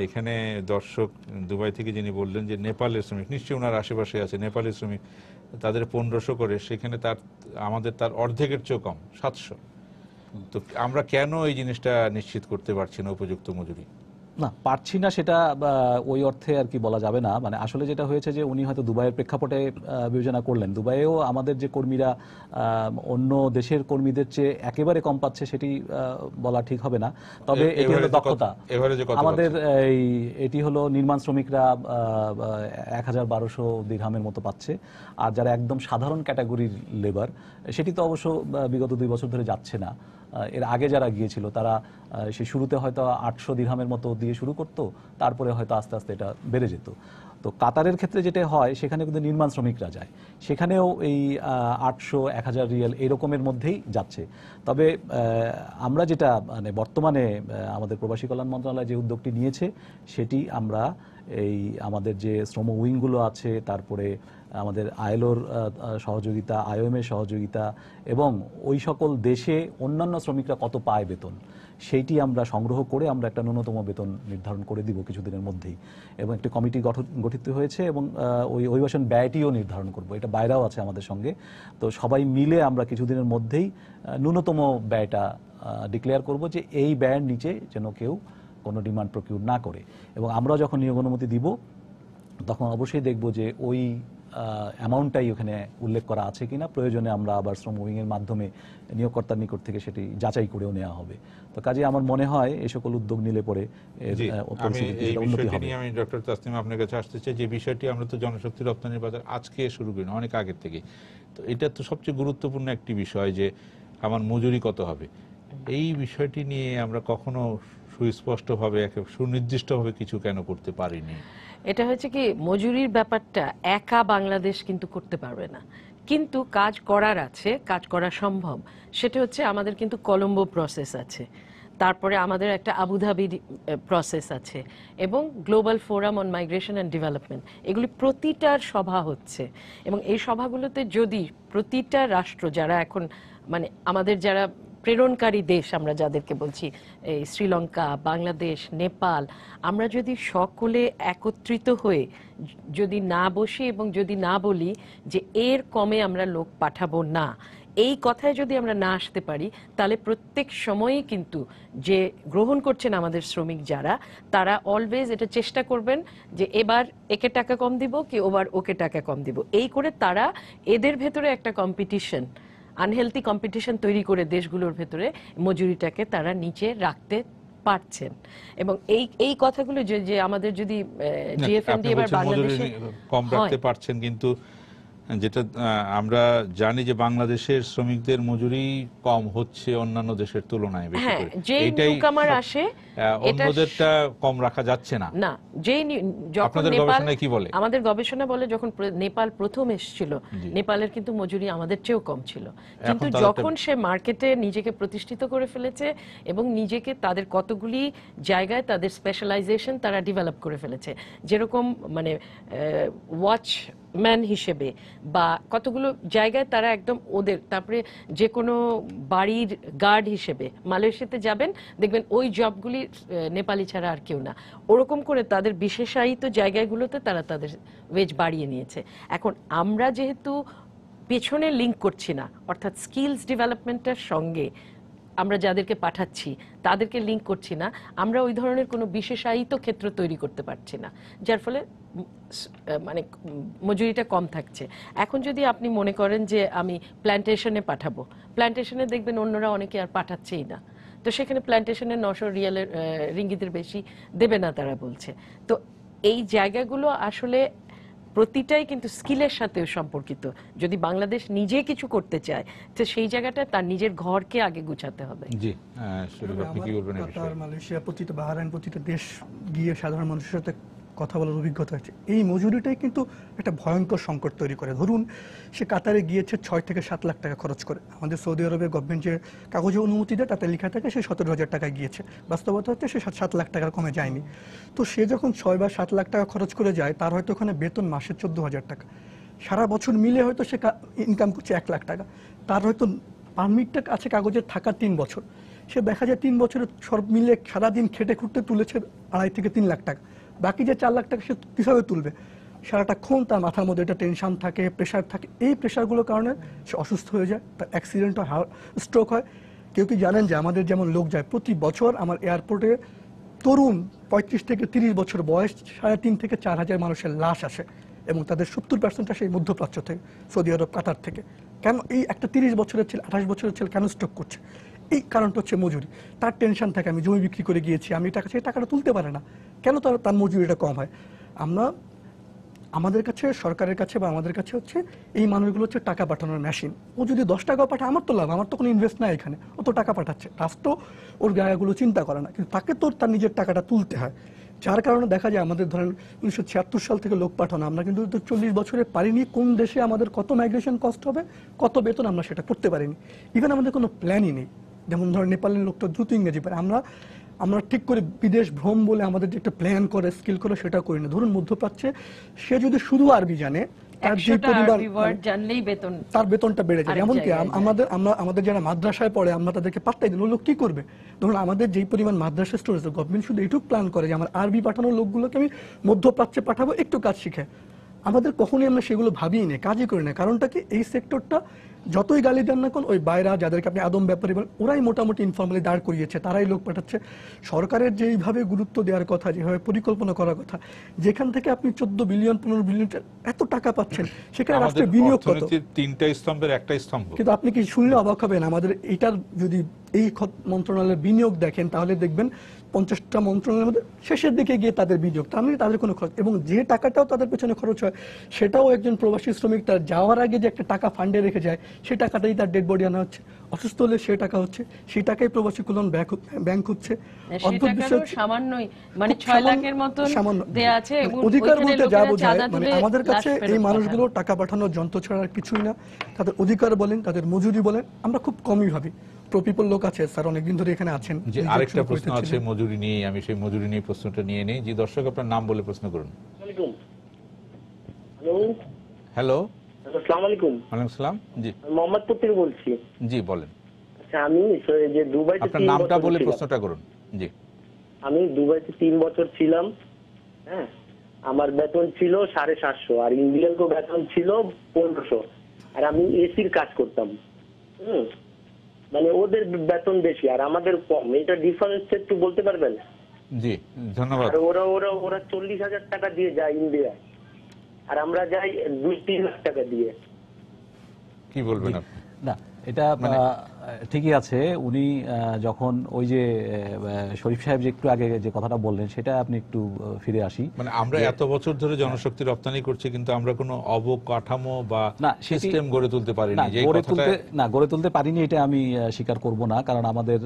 এখানে দর্শক দুবাই থেকে যিনি বললেন যে নেপালের শ্রমিক, নিশ্চয়ই ওনার আশেপাশে আছে নেপালের শ্রমিক, তাদের 1500 করে, সেখানে আমাদের তার অর্ধেকের চেয়েও কম, 700। তো আমরা কেন এই জিনিসটা নিশ্চিত করতে পারছি না উপযুক্ত মজুরি? না পারছি না সেটা ওই অর্থে আর কি বলা যাবে না। মানে আসলে যেটা হয়েছে যে উনি হয়তো দুবাইয়ের প্রেক্ষাপটে বিবেচনা করলেন, দুবাইয়েও আমাদের যে কর্মীরা অন্য দেশের কর্মীদের চেয়ে একেবারে কম পাচ্ছে সেটি বলা ঠিক হবে না। তবে এটি হলো দক্ষতা। আমাদের এটি হলো নির্মাণ শ্রমিকরা 1000-1200 দিরহামের মতো পাচ্ছে, আর যারা একদম সাধারণ ক্যাটাগরির লেবার, সেটি তো অবশ্য বিগত 2 বছর ধরে যাচ্ছে না। এর আগে যারা গিয়েছিল তারা সে শুরুতে হয়তো 800 দিরহামের মতো দিয়ে শুরু করতো, তারপরে হয়তো আস্তে আস্তে এটা বেড়ে যেত। তো কাতারের ক্ষেত্রে যেটা হয়, সেখানে কিন্তু নির্মাণ শ্রমিকরা যায়, সেখানেও এই 800-1000 রিয়াল এরকমের মধ্যেই যাচ্ছে। তবে আমরা যেটা মানে বর্তমানে আমাদের প্রবাসী কল্যাণ মন্ত্রণালয় যে উদ্যোগটি নিয়েছে, সেটি আমরা এই আমাদের যে শ্রম উইংগুলো আছে, তারপরে আমাদের আইএলওর সহযোগিতা, আইওএমের সহযোগিতা, এবং ওই সকল দেশে অন্যান্য শ্রমিকরা কত পায় বেতন, সেইটি আমরা সংগ্রহ করে আমরা একটা ন্যূনতম বেতন নির্ধারণ করে দিব কিছুদিনের মধ্যেই, এবং একটি কমিটি সংগঠিত হয়েছে এবং ওই অভিবাসন ব্যয়টিও নির্ধারণ করব। এটা বাইরেও আছে আমাদের সঙ্গে। তো সবাই মিলে আমরা কিছুদিনের মধ্যেই ন্যূনতম ব্যয়টা ডিক্লেয়ার করব যে এই ব্যয়ের নিচে যেন কেউ কোনো ডিমান্ড প্রকিউর না করে। এবং আমরা যখন নিয়োগ অনুমতি দিব তখন অবশ্যই দেখব যে ওই অ্যামাউন্টটাই ওখানে উল্লেখ করা আছে কিনা। প্রয়োজনে আমরা আবার শ্রম উইংয়ের মাধ্যমে নিয়োগকর্তার নিকট থেকে সেটি যাচাই করেও নেওয়া হবে। তো কাজে আমার মনে হয় এই সকল উদ্যোগ নিলে পরে উন্নতি হবে। আমি ডক্টর তাসনিমা আপনার কাছে আসতে চাই, যে বিষয়টি আমরা তো জনশক্তি রপ্তানির বাজার আজকে শুরু করি না, অনেক আগের থেকে। তো এটা তো সবচেয়ে গুরুত্বপূর্ণ একটি বিষয় যে আমার মজুরি কত হবে। এই বিষয়টি নিয়ে আমরা কখনো সুস্পষ্টভাবে সুনির্দিষ্টভাবে কিছু কেন করতে পারিনি? এটা হচ্ছে কি, মজুরির ব্যাপারটা একা বাংলাদেশ কিন্তু করতে পারবে না, কিন্তু কাজ করার আছে, কাজ করা সম্ভব। সেটা হচ্ছে আমাদের কিন্তু কলম্বো প্রসেস আছে, তারপরে আমাদের একটা আবুধাবি প্রসেস আছে, এবং global forum on migration and development, এগুলি প্রতিটার সভা হচ্ছে। এবং এই সভাগুলোতে যদি প্রতিটা রাষ্ট্র যারা এখন মানে আমাদের যারা প্রেরণকারী দেশ, আমরা যাদেরকে বলছি এই শ্রীলঙ্কা, বাংলাদেশ, নেপাল, আমরা যদি সকলে একত্রিত হয়ে যদি না বসি এবং যদি না বলি যে এর কমে আমরা লোক পাঠাবো না, এই কথায় যদি আমরা না আসতে পারি, তাহলে প্রত্যেক সময়ই কিন্তু যে গ্রহণ করছেন আমাদের শ্রমিক যারা, তারা অলওয়েজ এটা চেষ্টা করবেন যে এবার একে টাকা কম দিব কি ওবার ওকে টাকা কম দিব, এই করে তারা এদের ভেতরে একটা কম্পিটিশন, আনহেলথি কম্পিটিশন তৈরি করে দেশগুলোর ভেতরে মজুরিটাকে তারা নিচে রাখতে পারছেন। এবং এই কথাগুলো যে আমাদের যদি জিএফএমডি এবার বাংলাদেশে কম রাখতে পারছেন, কিন্তু যেটা আমরা জানি যে বাংলাদেশের শ্রমিকদের মজুরি কম হচ্ছে অন্যান্য দেশের তুলনায় বেশি করে। এটাই আসে, অন্যদেরটা কম রাখা যাচ্ছে না। না, আপনাদের গবেষণায় কি বলে? আমাদের গবেষণা বলে যখন নেপাল প্রথম এসেছিল, নেপালের কিন্তু মজুরি আমাদের চেয়েও কম ছিল, কিন্তু যখন সে মার্কেটে নিজেকে প্রতিষ্ঠিত করে ফেলেছে এবং নিজেকে তাদের কতগুলি জায়গায় তাদের স্পেশালাইজেশন তারা ডেভেলপ করে ফেলেছে, যেরকম মানে ওয়াচম্যান হিসেবে বা কতগুলো জায়গায় তারা একদম ওদের, তারপরে যে কোনো বাড়ির গার্ড হিসেবে মালয়েশিয়াতে যাবেন দেখবেন ওই জবগুলি নেপালি ছাড়া আর কেউ না। ওরকম করে তাদের বিশেষায়িত জায়গাগুলোতে তারা তাদের ওয়েজ বাড়িয়ে নিয়েছে। এখন আমরা যেহেতু পেছনে লিঙ্ক করছি না, অর্থাৎ স্কিলস ডেভেলপমেন্টের সঙ্গে আমরা যাদেরকে পাঠাচ্ছি তাদেরকে লিঙ্ক করছি না, আমরা ওই ধরনের কোনো বিশেষায়িত ক্ষেত্র তৈরি করতে পারছি না, যার ফলে মানে মজুরিটা কম থাকছে। এখন যদি আপনি মনে করেন যে আমি প্ল্যান্টেশনে পাঠাবো, প্ল্যান্টেশনে দেখবেন অন্যরা অনেকে আর পাঠাচ্ছেই না, তো সেখানে প্ল্যান্টেশনে 900 রিঙ্গিতের বেশি দেবে না তারা বলছে। তো এই জায়গাগুলো আসলে প্রতিটাই কিন্তু স্কিলের সাথেও সম্পর্কিত। যদি বাংলাদেশ নিজে কিছু করতে চায় তো সেই জায়গাটা তার নিজের ঘরকে আগে গুছাতে হবে। জি, আপনি কি বলবেন? মালয়েশিয়া, প্রতিটা বাহরাইন, প্রতিটা দেশ গিয়ে সাধারণ মানুষের সাথে কথা বলার অভিজ্ঞতা হয়েছে। এই মজুরিটাই কিন্তু একটা ভয়ঙ্কর সংকট তৈরি করে। ধরুন সে কাতারে গিয়েছে 6 থেকে 7 লাখ টাকা খরচ করে, আমাদের সৌদি আরবের গভর্নমেন্ট যে কাগজে অনুমতি দেয় তাতে লেখা থাকে সে 17,000 টাকায় গিয়েছে, বাস্তবতা হচ্ছে সে 7 লাখ টাকার কমে যায়নি। তো সে যখন 6 বা 7 লাখ টাকা খরচ করে যায়, তার হয়তো ওখানে বেতন মাসে 14,000 টাকা, সারা বছর মিলে হয়তো সে ইনকাম করছে 1 লাখ টাকা, তার হয়তো পারমিটটা আছে কাগজের থাকা 3 বছর, সে দেখা যায় 3 বছরে সব মিলে সারাদিন খেটে খুঁটতে তুলেছে 2.5 থেকে 3 লাখ টাকা। বাকি যে 4 লাখ টাকা সে কীভাবে তুলবে? সারাটাক্ষণ তার মাথার মধ্যে একটা টেনশন থাকে, প্রেশার থাকে। এই প্রেশারগুলোর কারণে সে অসুস্থ হয়ে যায়, তার অ্যাক্সিডেন্ট হয়, স্ট্রোক হয়। কেউ কি জানেন যে আমাদের যেমন লোক যায় প্রতি বছর আমার এয়ারপোর্টে তরুণ 35 থেকে 30 বছর বয়স 3,500 থেকে 4,000 মানুষের লাশ আসে, এবং তাদের 70% আসে এই মধ্যপ্রাচ্য থেকে, সৌদি আরব, কাতার থেকে। কেন এই একটা 30 বছরের ছেলে, 28 বছরের ছেলে কেন স্ট্রোক করছে? এই কারণটা হচ্ছে মজুরি। তার টেনশন থাকে, আমি জমি বিক্রি করে গিয়েছি, আমি টাকা, সেই টাকাটা তুলতে পারে না। কেন? তার মজুরিটা কম হয়। আমাদের কাছে, সরকারের কাছে বা আমাদের কাছে হচ্ছে এই মানুষগুলো হচ্ছে টাকা পাঠানোর মেশিন। ও যদি 10 টাকাও পাঠায় আমার তো লাভ, আমার তো কোনো ইনভেস্ট নাই এখানে, ও তো টাকা পাঠাচ্ছে, রাষ্ট্র ওর জায়গাগুলো চিন্তা করে না, কিন্তু তাকে তো তার নিজের টাকাটা তুলতে হয়। যার কারণে দেখা যায় আমাদের ধরেন 1976 সাল থেকে লোক পাঠানো, আমরা কিন্তু 40 বছরে পারিনি কোন দেশে আমাদের কত মাইগ্রেশন কস্ট হবে, কত বেতন, আমরা সেটা করতে পারিনি। ইভেন আমাদের কোনো প্ল্যানই নেই। যেমন ধরেন নেপালের লোকটা দ্রুত ইংরেজি পারে, আমরা ঠিক করে বিদেশ ভ্রম বলে আমাদের যে একটা প্ল্যান করে, স্কিল করে, সেটা করি না। ধরুন মধ্যপ্রাচ্যে সে যদি শুধু আরবি জানে তার যে 100টা পরিমাণ আরবি ওয়ার্ড জানলেই বেতন তার বেতনটা বেড়ে যায়। আরেক এমনকি জায়গায় যায়। আমাদের যারা মাদ্রাসায় পড়ে আমরা তাদেরকে পাত্তাই দিই না, ওই লোক কি করবে? ধরুন আমাদের যেই পরিমাণ মাদ্রাসা স্টোরেজ, গভর্নমেন্ট শুধু এইটুকু প্ল্যান করে যে আমার আরবি পাঠানোর লোকগুলোকে আমি মধ্যপ্রাচ্যে পাঠাবো একটু কাজ শিখে। আমাদের কখনোই আমরা সেগুলো ভাবিই না, কাজই করি না। কারণটা কি, এই সেক্টরটা যতই গালি দেন না কোন, ওই বাইরা যাদেরকে আপনি আদম ব্যাপারী বলেন, ওরাই মোটামুটি ইনফর্মালি দাঁড় করিয়েছে, তারাই লোক পাঠাচ্ছে। সরকারের যেইভাবে গুরুত্ব দেওয়ার কথা, যেভাবে পরিকল্পনা করার কথা, যেখান থেকে আপনি 14 বিলিয়ন 15 বিলিয়ন এত টাকা পাচ্ছেন, সেখানে আমাদের রাষ্ট্রের বিনিয়োগ কত? অর্থনীতির তিনটা স্তম্ভের একটা স্তম্ভ। কিন্তু আপনি কি শুনলে অবাক হবেন, আমাদের এটার যদি এই মন্ত্রণালয়ের বিনিয়োগ দেখেন তাহলে দেখবেন 50টা মন্ত্রণালয়ের মধ্যে শেষের দিকে গিয়ে তাদের বিনিয়োগ, তার মানে তাদের কোনো খরচ, এবং যে টাকাটাও তাদের পেছনে খরচ হয় সেটাও একজন প্রবাসী শ্রমিক তার যাওয়ার আগে যে একটা টাকা ফান্ডে রেখে যায়, সেই টাকাটাই তার ডেড বডি আনা হচ্ছে, অসুস্থ হলে সেই টাকা হচ্ছে, সেই টাকাই প্রবাসী কল্যাণ ব্যাংক হচ্ছে। অদ্ভুত বিষয় হচ্ছে, সামান্যই মানে খুব 6 লাখের মতন সামান্য দেয়া আছে এবং অধিকার ওইখানে বলতে যা লোকেরা বোঝায়, চাঁদা মানে তুলে আমাদের কাছে লাশ ফেরত এই পাঠায়। মানুষগুলো টাকা পাঠানোর যন্ত্র ছাড়া আর কিছুই না। তাদের অধিকার বলেন, তাদের মজুরি বলেন, আমরা খুব কমই ভাবি। প্রপিপল লোক আছে স্যার, অনেকদিন ধরে এখানে আছেন। যে নিজে আরেকটা শুরু প্রশ্ন করতে আছে ছিলেন। মজুরি নিয়ে, আমি সেই মজুরি নিয়ে প্রশ্নটা নিয়ে নেই। জি দর্শক, আপনার নাম বলে প্রশ্ন করুন। হ্যালো, আসসালামু আলাইকুম। ওয়ালাইকুম আসসালাম। জি মোহাম্মদপুর থেকে বলছি। জি বলেন, আচ্ছা, আমি যে দুবাইতে আপনার 3 নামটা বছর বলে ছিলাম। প্রশ্নটা করুন। জি, আমি দুবাইতে 3 বছর ছিলাম। হ্যাঁ, আমার বেতন ছিল 750, আর ইন্ডিয়ানকে বেতন ছিল 1500, আর আমি এসির কাজ করতাম। মানে ওদের বেতন বেশি আর আমাদের কম, এটা ডিফারেন্স একটু বলতে পারবেন? জি ধন্যবাদ। আর ওরা 40,000 টাকা দিয়ে যায় ইন্ডিয়ায়, আর আমরা যাই 2-3 লাখ টাকা দিয়ে। কি বলবেন আপনি? না, এটা ঠিকই আছে। উনি যখন ওই যে শরীফ সাহেব যে একটু আগে যে কথাটা বললেন, সেটা আপনি একটু ফিরে আসি। মানে আমরা এত বছর ধরে জনশক্তি রপ্তানি করছি, কিন্তু আমরা কোনো অবকাঠামো বা না, সিস্টেম গড়ে তুলতে পারিনি। যে গড়ে তুলতে পারিনি এটা আমি স্বীকার করব না, কারণ আমাদের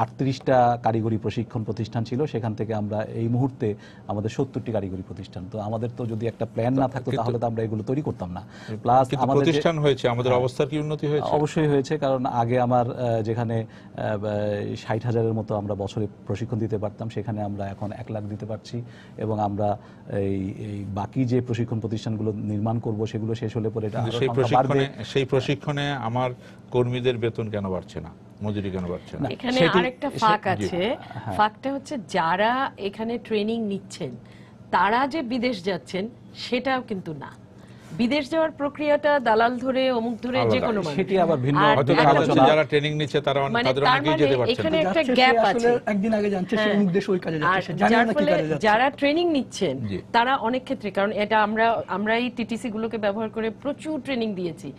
38টা কারিগরি প্রশিক্ষণ প্রতিষ্ঠান ছিল, সেখান থেকে আমরা এই মুহূর্তে আমাদের 70টি কারিগরি প্রতিষ্ঠান। তো আমাদের তো যদি একটা প্ল্যান না থাকতো তাহলে তো আমরা এগুলো তৈরি করতাম না। প্লাস আমাদের প্রতিষ্ঠান হয়েছে, আমাদের অবস্থার কি উন্নতি হয়েছে? অবশ্যই হয়েছে, কারণ আগে আমার যেখানে 60,000-এর মতো আমরা বছরে প্রশিক্ষণ দিতে পারতাম, সেখানে আমরা এখন 1 লাখ দিতে পারছি। এবং আমরা এই বাকি যে প্রশিক্ষণ প্রতিষ্ঠানগুলো নির্মাণ করব, সেগুলো শেষ হলে পরে এটা আরো সংখ্যা বাড়বে। সেই প্রশিক্ষণে আমার কর্মীদের বেতন কেন বাড়ছে না, মজুরি কেন বাড়ছে না? এখানে আরেকটা ফাঁক আছে। ফাঁকটা হচ্ছে যারা এখানে ট্রেনিং নিচ্ছেন তারা যে বিদেশ যাচ্ছেন সেটাও কিন্তু না। বিদেশ যাওয়ার প্রক্রিয়াটা দালাল ধরে অমুক ধরে যে কোনো মানুষ, সেটি আবার ভিন্ন। আর হয়তো দেখা যাচ্ছে যারা ট্রেনিং নিচ্ছে তারা মানে তাদের তার অনেকেই মানে যেতে পারছেন এখানে না। একটা যাচ্ছে, গ্যাপ সে আছে। আসলে একদিন আগে জানছে সে অমুক দেশে ওই কাজে যাচ্ছে, সে জানে যার না কি ফলে কাজে যাচ্ছে। যারা ট্রেনিং নিচ্ছেন জি। তারা অনেক ক্ষেত্রে, কারণ এটা আমরা এই টিটিসি গুলোকে ব্যবহার করে প্রচুর ট্রেনিং দিয়েছি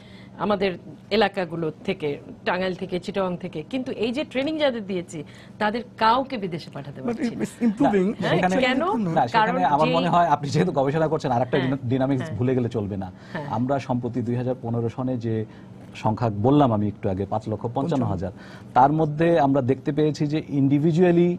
আমাদের এলাকাগুলো থেকে, টাঙ্গাইল থেকে, চিটাগাং থেকে, কিন্তু এই যে ট্রেনিং যাদের দিয়েছি তাদের কাউকে বিদেশে পাঠাতে But পারছি না। it's improving. হ্যাঁ, সেখানে- কেন? না, কারণ সেখানে আমার যেই- মনে হয় আপনি যেহেতু গবেষণা করছেন, আরেকটা হ্যাঁ, ডিনামিক্স ভুলে গেলে চলবে না। আমরা সম্প্রতি 2015 সনে যে সংখ্যা বললাম আমি একটু আগে, 5,55,000, তার মধ্যে আমরা দেখতে পেয়েছি যে ইন্ডিভিজুয়ালি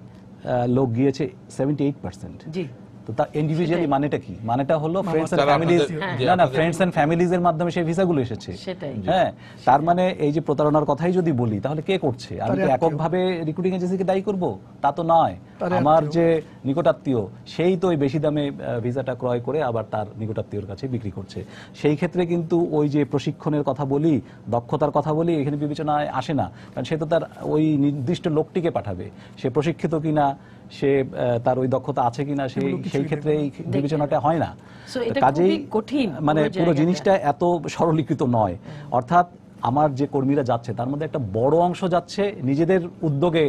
লোক গিয়েছে 78%। জি, তো তা ইন্ডিভিজুয়ালি মানেটা কি? মানেটা হলো ফ্রেন্ডস এন্ড যারা ফ্যামিলিজ। আপনাদের- না, ফ্রেন্ডস এন্ড ফ্যামিলিজ এর মাধ্যমে সেই ভিসাগুলো এসেছে। সেটাই। হ্যাঁ, তার মানে এই যে প্রতারণার কথাই যদি বলি, তাহলে কে করছে? আমি কি তার আত্মীয়। এককভাবে রিক্রুটিং এজেন্সিকে দায়ী করব? তা তো নয়। তার আমার আত্মীয়। যে নিকটাত্মীয়, সেই তো ওই বেশি দামে ভিসাটা ক্রয় করে আবার তার নিকটাত্মীয়র কাছে বিক্রি করছে। সেই ক্ষেত্রে কিন্তু ওই যে প্রশিক্ষণের কথা বলি, দক্ষতার কথা বলি, এখানে বিবেচনায় আসে না। কারণ সে তো তার ওই নির্দিষ্ট লোকটিকে পাঠাবে, সে প্রশিক্ষিত কিনা, সে তার ওই দক্ষতা আছে কিনা, সেই ক্ষেত্রে এই বিবেচনাটা হয় না। So এটা কাজেই খুবই কঠিন মানে পুরো পুরো জায়গাটা। জিনিসটা এত সরলীকৃত নয়। অর্থাৎ আমার যে কর্মীরা যাচ্ছে তার মধ্যে একটা বড় অংশ যাচ্ছে নিজেদের উদ্যোগে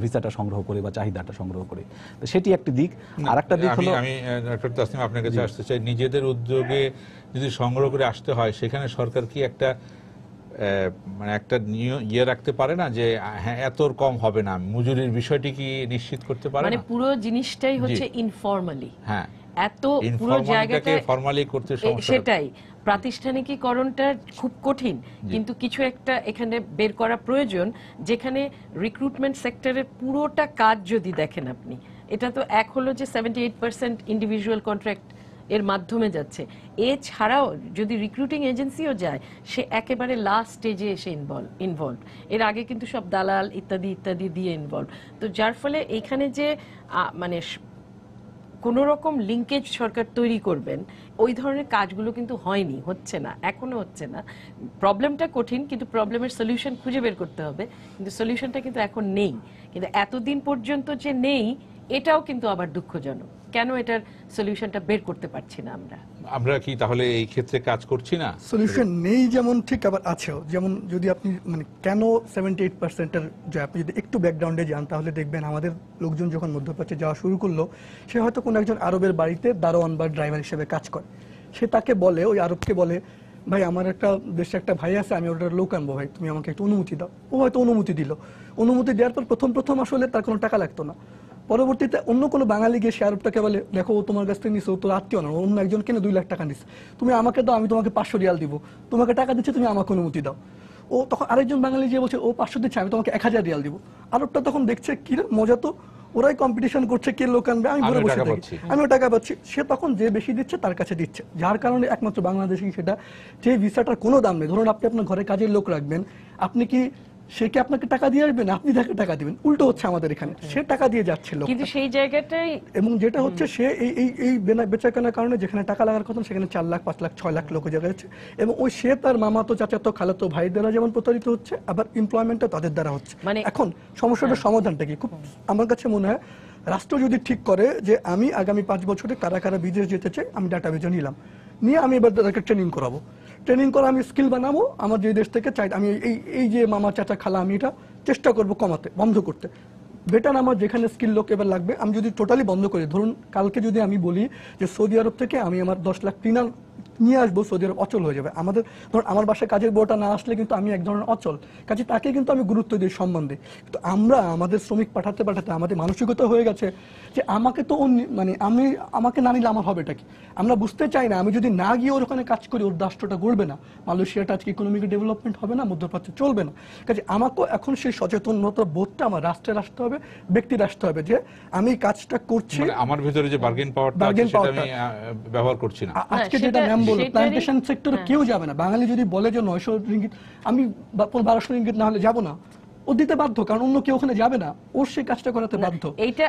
ভিসাটা সংগ্রহ করে বা চাহিদাটা সংগ্রহ করে। তো সেটি একটি দিক। আর একটা দিক হলো, আমি ডক্টর তাসনিম আপনার কাছে আসতে চাই, নিজেদের উদ্যোগে যদি সংগ্রহ করে আসতে হয়, সেখানে সরকার কি একটা মানে একটা ইয়ে রাখতে পারে না যে হ্যাঁ এত কম হবে না, মজুরির বিষয়টি কি নিশ্চিত করতে পারে মানে না? পুরো জিনিসটাই হচ্ছে ইনফর্মালি। হ্যাঁ, এত পুরো জায়গাটা ফর্মালি করতে সমস্যা। সেটাই, প্রাতিষ্ঠানিকীকরণটা খুব কঠিন, কিন্তু কিছু একটা এখানে বের করা প্রয়োজন, যেখানে রিক্রুটমেন্ট সেক্টরের পুরোটা কাজ যদি দেখেন আপনি, এটা তো এক হলো যে 78% ইন্ডিভিজুয়াল কন্ট্রাক্ট এর মাধ্যমে যাচ্ছে, এছাড়াও যদি রিক্রুটিং এজেন্সিও যায়, সে একেবারে লাস্ট স্টেজে এসে ইনভলভ। এর আগে কিন্তু সব দালাল ইত্যাদি ইত্যাদি দিয়ে ইনভলভ। তো যার ফলে এখানে যে মানে কোনো রকম লিঙ্কেজ সরকার তৈরি করবেন, ওই ধরনের কাজগুলো কিন্তু হয়নি, হচ্ছে না, এখনো হচ্ছে না। প্রবলেমটা কঠিন, কিন্তু প্রবলেমের সলিউশন খুঁজে বের করতে হবে, কিন্তু সলিউশনটা কিন্তু এখন নেই। কিন্তু এতদিন পর্যন্ত যে নেই, এটাও কিন্তু আবার দুঃখজনক। কেন এটার সলিউশনটা বের করতে পারছি না আমরা? আমরা কি তাহলে এই ক্ষেত্রে কাজ করছি না? সলিউশন নেই যেমন ঠিক, আবার আছেও। যেমন যদি আপনি মানে কেন 78%-এর যে আপনি যদি একটু ব্যাকগ্রাউন্ডে যান তাহলে দেখবেন আমাদের লোকজন যখন মধ্যপ্রাচ্যে যাওয়া শুরু করলো, সে হয়তো কোনো একজন আরবের বাড়িতে দারোয়ান বা ড্রাইভার হিসেবে কাজ করে। সে তাকে বলে, ওই আরবকে বলে, ভাই আমার একটা দেশে একটা ভাই আছে, আমি ওটার লোক আনবো, ভাই তুমি আমাকে একটু অনুমতি দাও। ও হয়তো অনুমতি দিল। অনুমতি দেওয়ার পর প্রথম আসলে তার কোনো টাকা লাগতো না। পরবর্তীতে অন্য কোনো বাঙালি গিয়ে সে আরবটাকে বলে, দেখো ও তোমার কাছ থেকে নিচ্ছে, ও তোর আত্মীয় না, অন্য একজন কিনে 2 লাখ টাকা নিচ্ছে, তুমি আমাকে দাও, আমি তোমাকে 500 রিয়াল দিব, তোমাকে টাকা দিচ্ছে, তুমি আমাকে অনুমতি দাও। ও তখন আরেকজন বাঙালি যে বলছে, ও 500 দিচ্ছে, আমি তোমাকে 1000 রিয়াল দিব। আরবটা তখন দেখছে কি মজা, তো ওরাই কম্পিটিশন করছে কে লোক আনবে, আমি ঘরে বসে থাকি, আমিও টাকা পাচ্ছি। সে তখন যে বেশি দিচ্ছে তার কাছে দিচ্ছে, যার কারণে একমাত্র বাংলাদেশি সেটা, যে ভিসাটার কোনো দাম নেই। ধরুন আপনি আপনার ঘরে কাজের লোক রাখবেন, আপনি কি সে কি আপনাকে টাকা দিয়ে আসবে না আপনি তাকে টাকা দিবেন? উল্টো হচ্ছে আমাদের এখানে, সে টাকা দিয়ে যাচ্ছে লোক। কিন্তু সেই জায়গাটাই, এবং যেটা হচ্ছে সে এই বেচাকেনার কারণে যেখানে টাকা লাগার কথা সেখানে 4 লাখ 5 লাখ 6 লাখ লোক জায়গা যাচ্ছে। এবং ওই সে তার মামাতো চাচাতো খালাতো ভাই দ্বারা যেমন প্রতারিত হচ্ছে, আবার এমপ্লয়মেন্টটা তাদের দ্বারা হচ্ছে। মানে এখন সমস্যাটার সমাধানটা কি? খুব আমার কাছে মনে হয় রাষ্ট্র যদি ঠিক করে যে আমি আগামী 5 বছরে কারা কারা বিদেশ যেতে চাই, আমি ডাটাবেজে নিলাম, নিয়ে আমি এবার তাদেরকে ট্রেনিং করাবো, ট্রেনিং করে আমি স্কিল বানাবো, আমার যে দেশ থেকে চাই আমি এই যে মামা চাচা খালা, আমি এটা চেষ্টা করবো কমাতে, বন্ধ করতে। বেটার আমার যেখানে স্কিল লোক এবার লাগবে, আমি যদি টোটালি বন্ধ করি, ধরুন কালকে যদি আমি বলি যে সৌদি আরব থেকে আমি আমার 10 লাখ ক্লিনার নিয়ে আসবো, সৌদি আরব অচল হয়ে যাবে। আমাদের ধরুন আমার বাসায় কাজের বউটা না আসলে কিন্তু আমি এক ধরনের অচল, কাজে তাকে কিন্তু আমি গুরুত্ব দিই, সম্মান দিই। কিন্তু আমরা আমাদের শ্রমিক পাঠাতে পাঠাতে আমাদের মানসিকতা হয়ে গেছে যে আমাকে তো মানে আমাকে না নিলে আমার হবেটা কি? আমরা বুঝতে চাই না, আমি যদি না গিয়ে ওর ওখানে কাজ করি, ওর রাষ্ট্রটা গড়বে না, মালয়েশিয়াটা আজকে ইকোনমিক ডেভেলপমেন্ট হবে না, মধ্যপ্রাচ্য চলবে না। কাজে আমাকেও এখন সেই সচেতনতা বোধটা আমার রাষ্ট্রের আসতে হবে, ব্যক্তির আসতে হবে, যে আমি কাজটা করছি, আমার ভিতরে যে বার্গেন পাওয়ারটা আছে সেটা আমি ব্যবহার করছি না। আজকে যেটা ম্যাম বলল, প্ল্যান্টেশন সেক্টরে কেউ যাবে না। বাঙালি যদি বলে যে 900 রিঙ্গিত, আমি 1200 রিঙ্গিত না হলে যাবো না, ও দিতে বাধ্য, কারণ অন্য কেউ ওখানে যাবে না, ওর সেই কাজটা করাতে বাধ্য। এইটা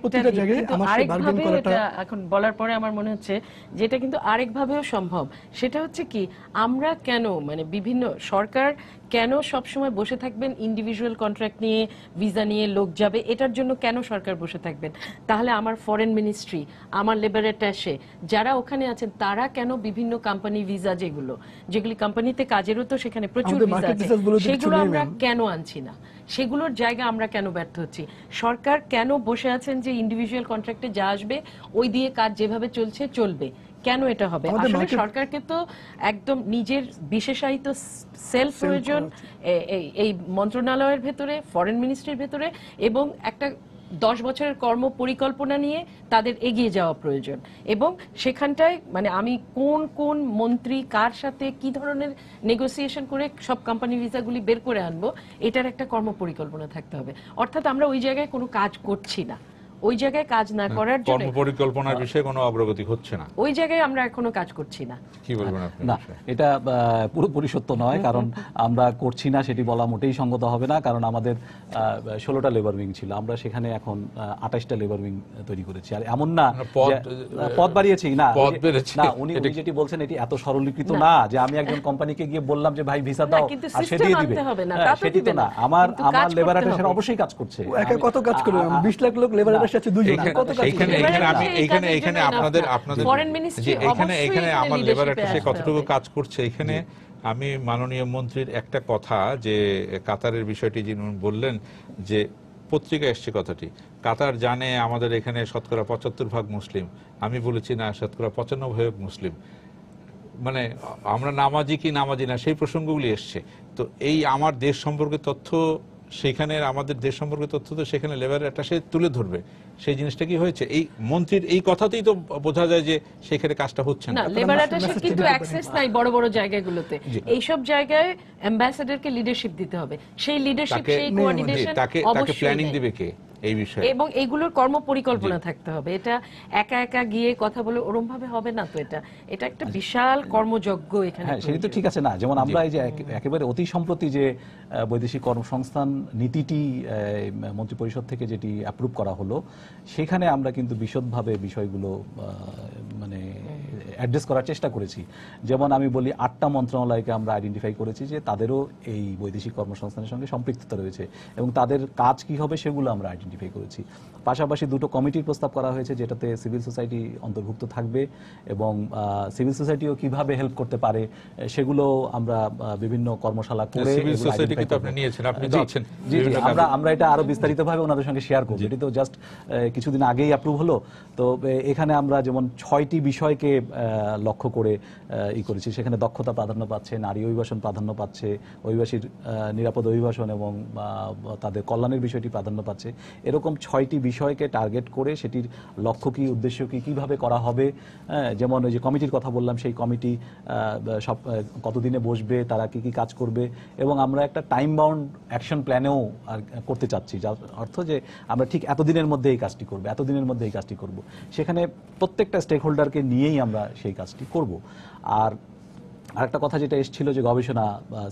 প্রতিটা জায়গায় আমার সেই বার্গেন করাটা, এখন বলার পরে আমার মনে হচ্ছে যেটা কিন্তু আরেকভাবেও সম্ভব। সেটা হচ্ছে কি, আমরা কেন মানে বিভিন্ন সরকার কেন সবসময় বসে থাকবেন ইন্ডিভিজুয়াল কন্ট্রাক্ট নিয়ে, ভিসা নিয়ে লোক যাবে, এটার জন্য কেন সরকার বসে থাকবেন? তাহলে আমার ফরেন মিনিস্ট্রি, আমার লেবার অ্যাটাশে যারা ওখানে আছেন, তারা কেন বিভিন্ন কোম্পানি ভিসা, যেগুলি কোম্পানিতে কাজেরও তো সেখানে প্রচুর ভিসা আছে, সেগুলো আমরা কেন আনছি না? সেগুলোর জায়গা আমরা কেন ব্যর্থ হচ্ছি? সরকার কেন বসে আছেন যে ইন্ডিভিজুয়াল কন্ট্রাক্টে যা আসবে ওই দিয়ে কাজ যেভাবে চলছে চলবে? কেন এটা হবে? আসলে সরকারকে তো একদম নিজের বিশেষায়িত সেল প্রয়োজন এই মন্ত্রণালয়ের ভেতরে, ফরেন মিনিস্ট্রির ভেতরে, এবং একটা 10 বছরের কর্ম পরিকল্পনা নিয়ে তাদের এগিয়ে যাওয়া প্রয়োজন। এবং সেখানটায় মানে আমি কোন মন্ত্রী কার সাথে কি ধরনের নেগোসিয়েশন করে সব কোম্পানি ভিসাগুলি বের করে আনবো, এটার একটা কর্ম পরিকল্পনা থাকতে হবে। অর্থাৎ আমরা ওই জায়গায় কোনো কাজ করছি না, ওই জায়গায় কাজ না করার জন্য কর্মপরিকল্পনার বিষয়ে কোনো অগ্রগতি হচ্ছে না, ওই জায়গায় আমরা এখনো কাজ করছি না। কি বলবেন আপনি? না, এটা পুরোপুরি সত্য নয়, কারণ আমরা করছি না সেটি বলা মোটেই সঙ্গত হবে না। কারণ আমাদের 16টা লেবার উইং ছিল, আমরা সেখানে এখন 28টা লেবার উইং তৈরি করেছি। আর এমন না পদ বাড়িয়েছি না, উনি যেটি বলছেন এটি এত সরলীকৃত না যে আমি একজন কোম্পানিকে গিয়ে বললাম যে ভাই ভিসা দাও আর সে দিয়ে দিবে, সেটি তো না। আমার লেবার অ্যাটাশন অবশ্যই কাজ করছে। একা কত কাজ করবে? 20 লাখ লোক লেবার অ্যাটাশে আছে, দুজন কত কাজ করবে? এখানে আপনাদের এখানে আমার লেবার অ্যাটাশে কতটুকু কাজ করছে, এখানে আমি মাননীয় মন্ত্রীর একটা কথা, যে কাতারের বিষয়টি যিনি বললেন, যে পত্রিকা এসছে কথাটি, কাতার জানে আমাদের এখানে শতকরা 75% মুসলিম। আমি বলেছি না, শতকরা 95% মুসলিম। মানে আমরা নামাজি কি নামাজি না, সেই প্রসঙ্গগুলি এসছে। তো এই আমার দেশ সম্পর্কে তথ্য, সেখানে আমাদের দেশ সম্পর্কে তথ্য তো সেখানে লেবার অ্যাটাশে তুলে ধরবে। সেই জিনিসটা কি হয়েছে? এই মন্ত্রীর এই কথাতেই তো বোঝা যায় যে সেখানে কাজটা হচ্ছে না। লেবার অ্যাটাশে কিন্তু অ্যাক্সেস নাই বড় বড় জায়গাগুলোতে। এই সব জায়গায় অ্যাম্বাসেডরকে লিডারশিপ দিতে হবে। সেই লিডারশিপ, সেই কোঅর্ডিনেশন তাকে প্ল্যানিং দিবে কে? এই বিষয়ে। এবং এইগুলোর কর্ম পরিকল্পনা থাকতে হবে। এটা একা একা গিয়ে কথা বলে ওরম ভাবে হবে না তো। এটা একটা বিশাল কর্মযজ্ঞ এখানে। হ্যাঁ, সেটা তো ঠিক আছে না। যেমন আমরা এই যে একেবারে অতি সম্প্রতি যে বৈদেশিক কর্মসংস্থান নীতিটি মন্ত্রিপরিষদ থেকে যেটি অ্যাপ্রুভ করা হলো, সেখানে আমরা কিন্তু বিশদভাবে বিষয়গুলো মানে অ্যাড্রেস করার চেষ্টা করেছি। যেমন আমি বলি 8টা মন্ত্রণালয়কে আমরা আইডেন্টিফাই করেছি যে তাদেরও এই বৈদেশিক কর্মসংস্থানের সঙ্গে সম্পৃক্ততা রয়েছে এবং তাদের কাজ কি হবে সেগুলো আমরা আইডেন্টিফাই করেছি। পাশাপাশি 2টো কমিটির প্রস্তাব করা হয়েছে, যেটাতে সিভিল সোসাইটি অন্তর্ভুক্ত থাকবে এবং সিভিল সোসাইটিও কিভাবে হেল্প করতে পারে সেগুলো আমরা বিভিন্ন কর্মশালা করে সিভিল সোসাইটি কিন্তু আপনি নিয়েছেন, আপনি তো আছেন। জি জি, আমরা এটা আরো বিস্তারিতভাবে ওনাদের সঙ্গে শেয়ার করব। এটি তো জাস্ট কিছুদিন আগেই অ্যাপ্রুভ হলো। তো এখানে আমরা যেমন 6টি বিষয়কে লক্ষ্য করে করেছি। সেখানে দক্ষতা প্রাধান্য পাচ্ছে, নারী অভিবাসন প্রাধান্য পাচ্ছে, অভিবাসীর নিরাপদ অভিবাসন এবং তাদের কল্যাণের বিষয়টি প্রাধান্য পাচ্ছে। এরকম 6টি বিষয়কে টার্গেট করে সেটির লক্ষ্য কি, উদ্দেশ্য কি, কিভাবে করা হবে, যেমন ওই যে কমিটির কথা বললাম, সেই কমিটি সব কতদিনে বসবে, তারা কি কি কাজ করবে, এবং আমরা একটা টাইম বাউন্ড অ্যাকশন প্ল্যানেও করতে চাচ্ছি, যার অর্থ যে আমরা ঠিক এতদিনের মধ্যে এই কাজটি করব, এতদিনের মধ্যে এই কাজটি করব। সেখানে প্রত্যেকটা স্টেক হোল্ডারকে নিয়েই আমরা সেই কাজটি করব। আর আরেকটা কথা যেটা এসেছিল যে গবেষণা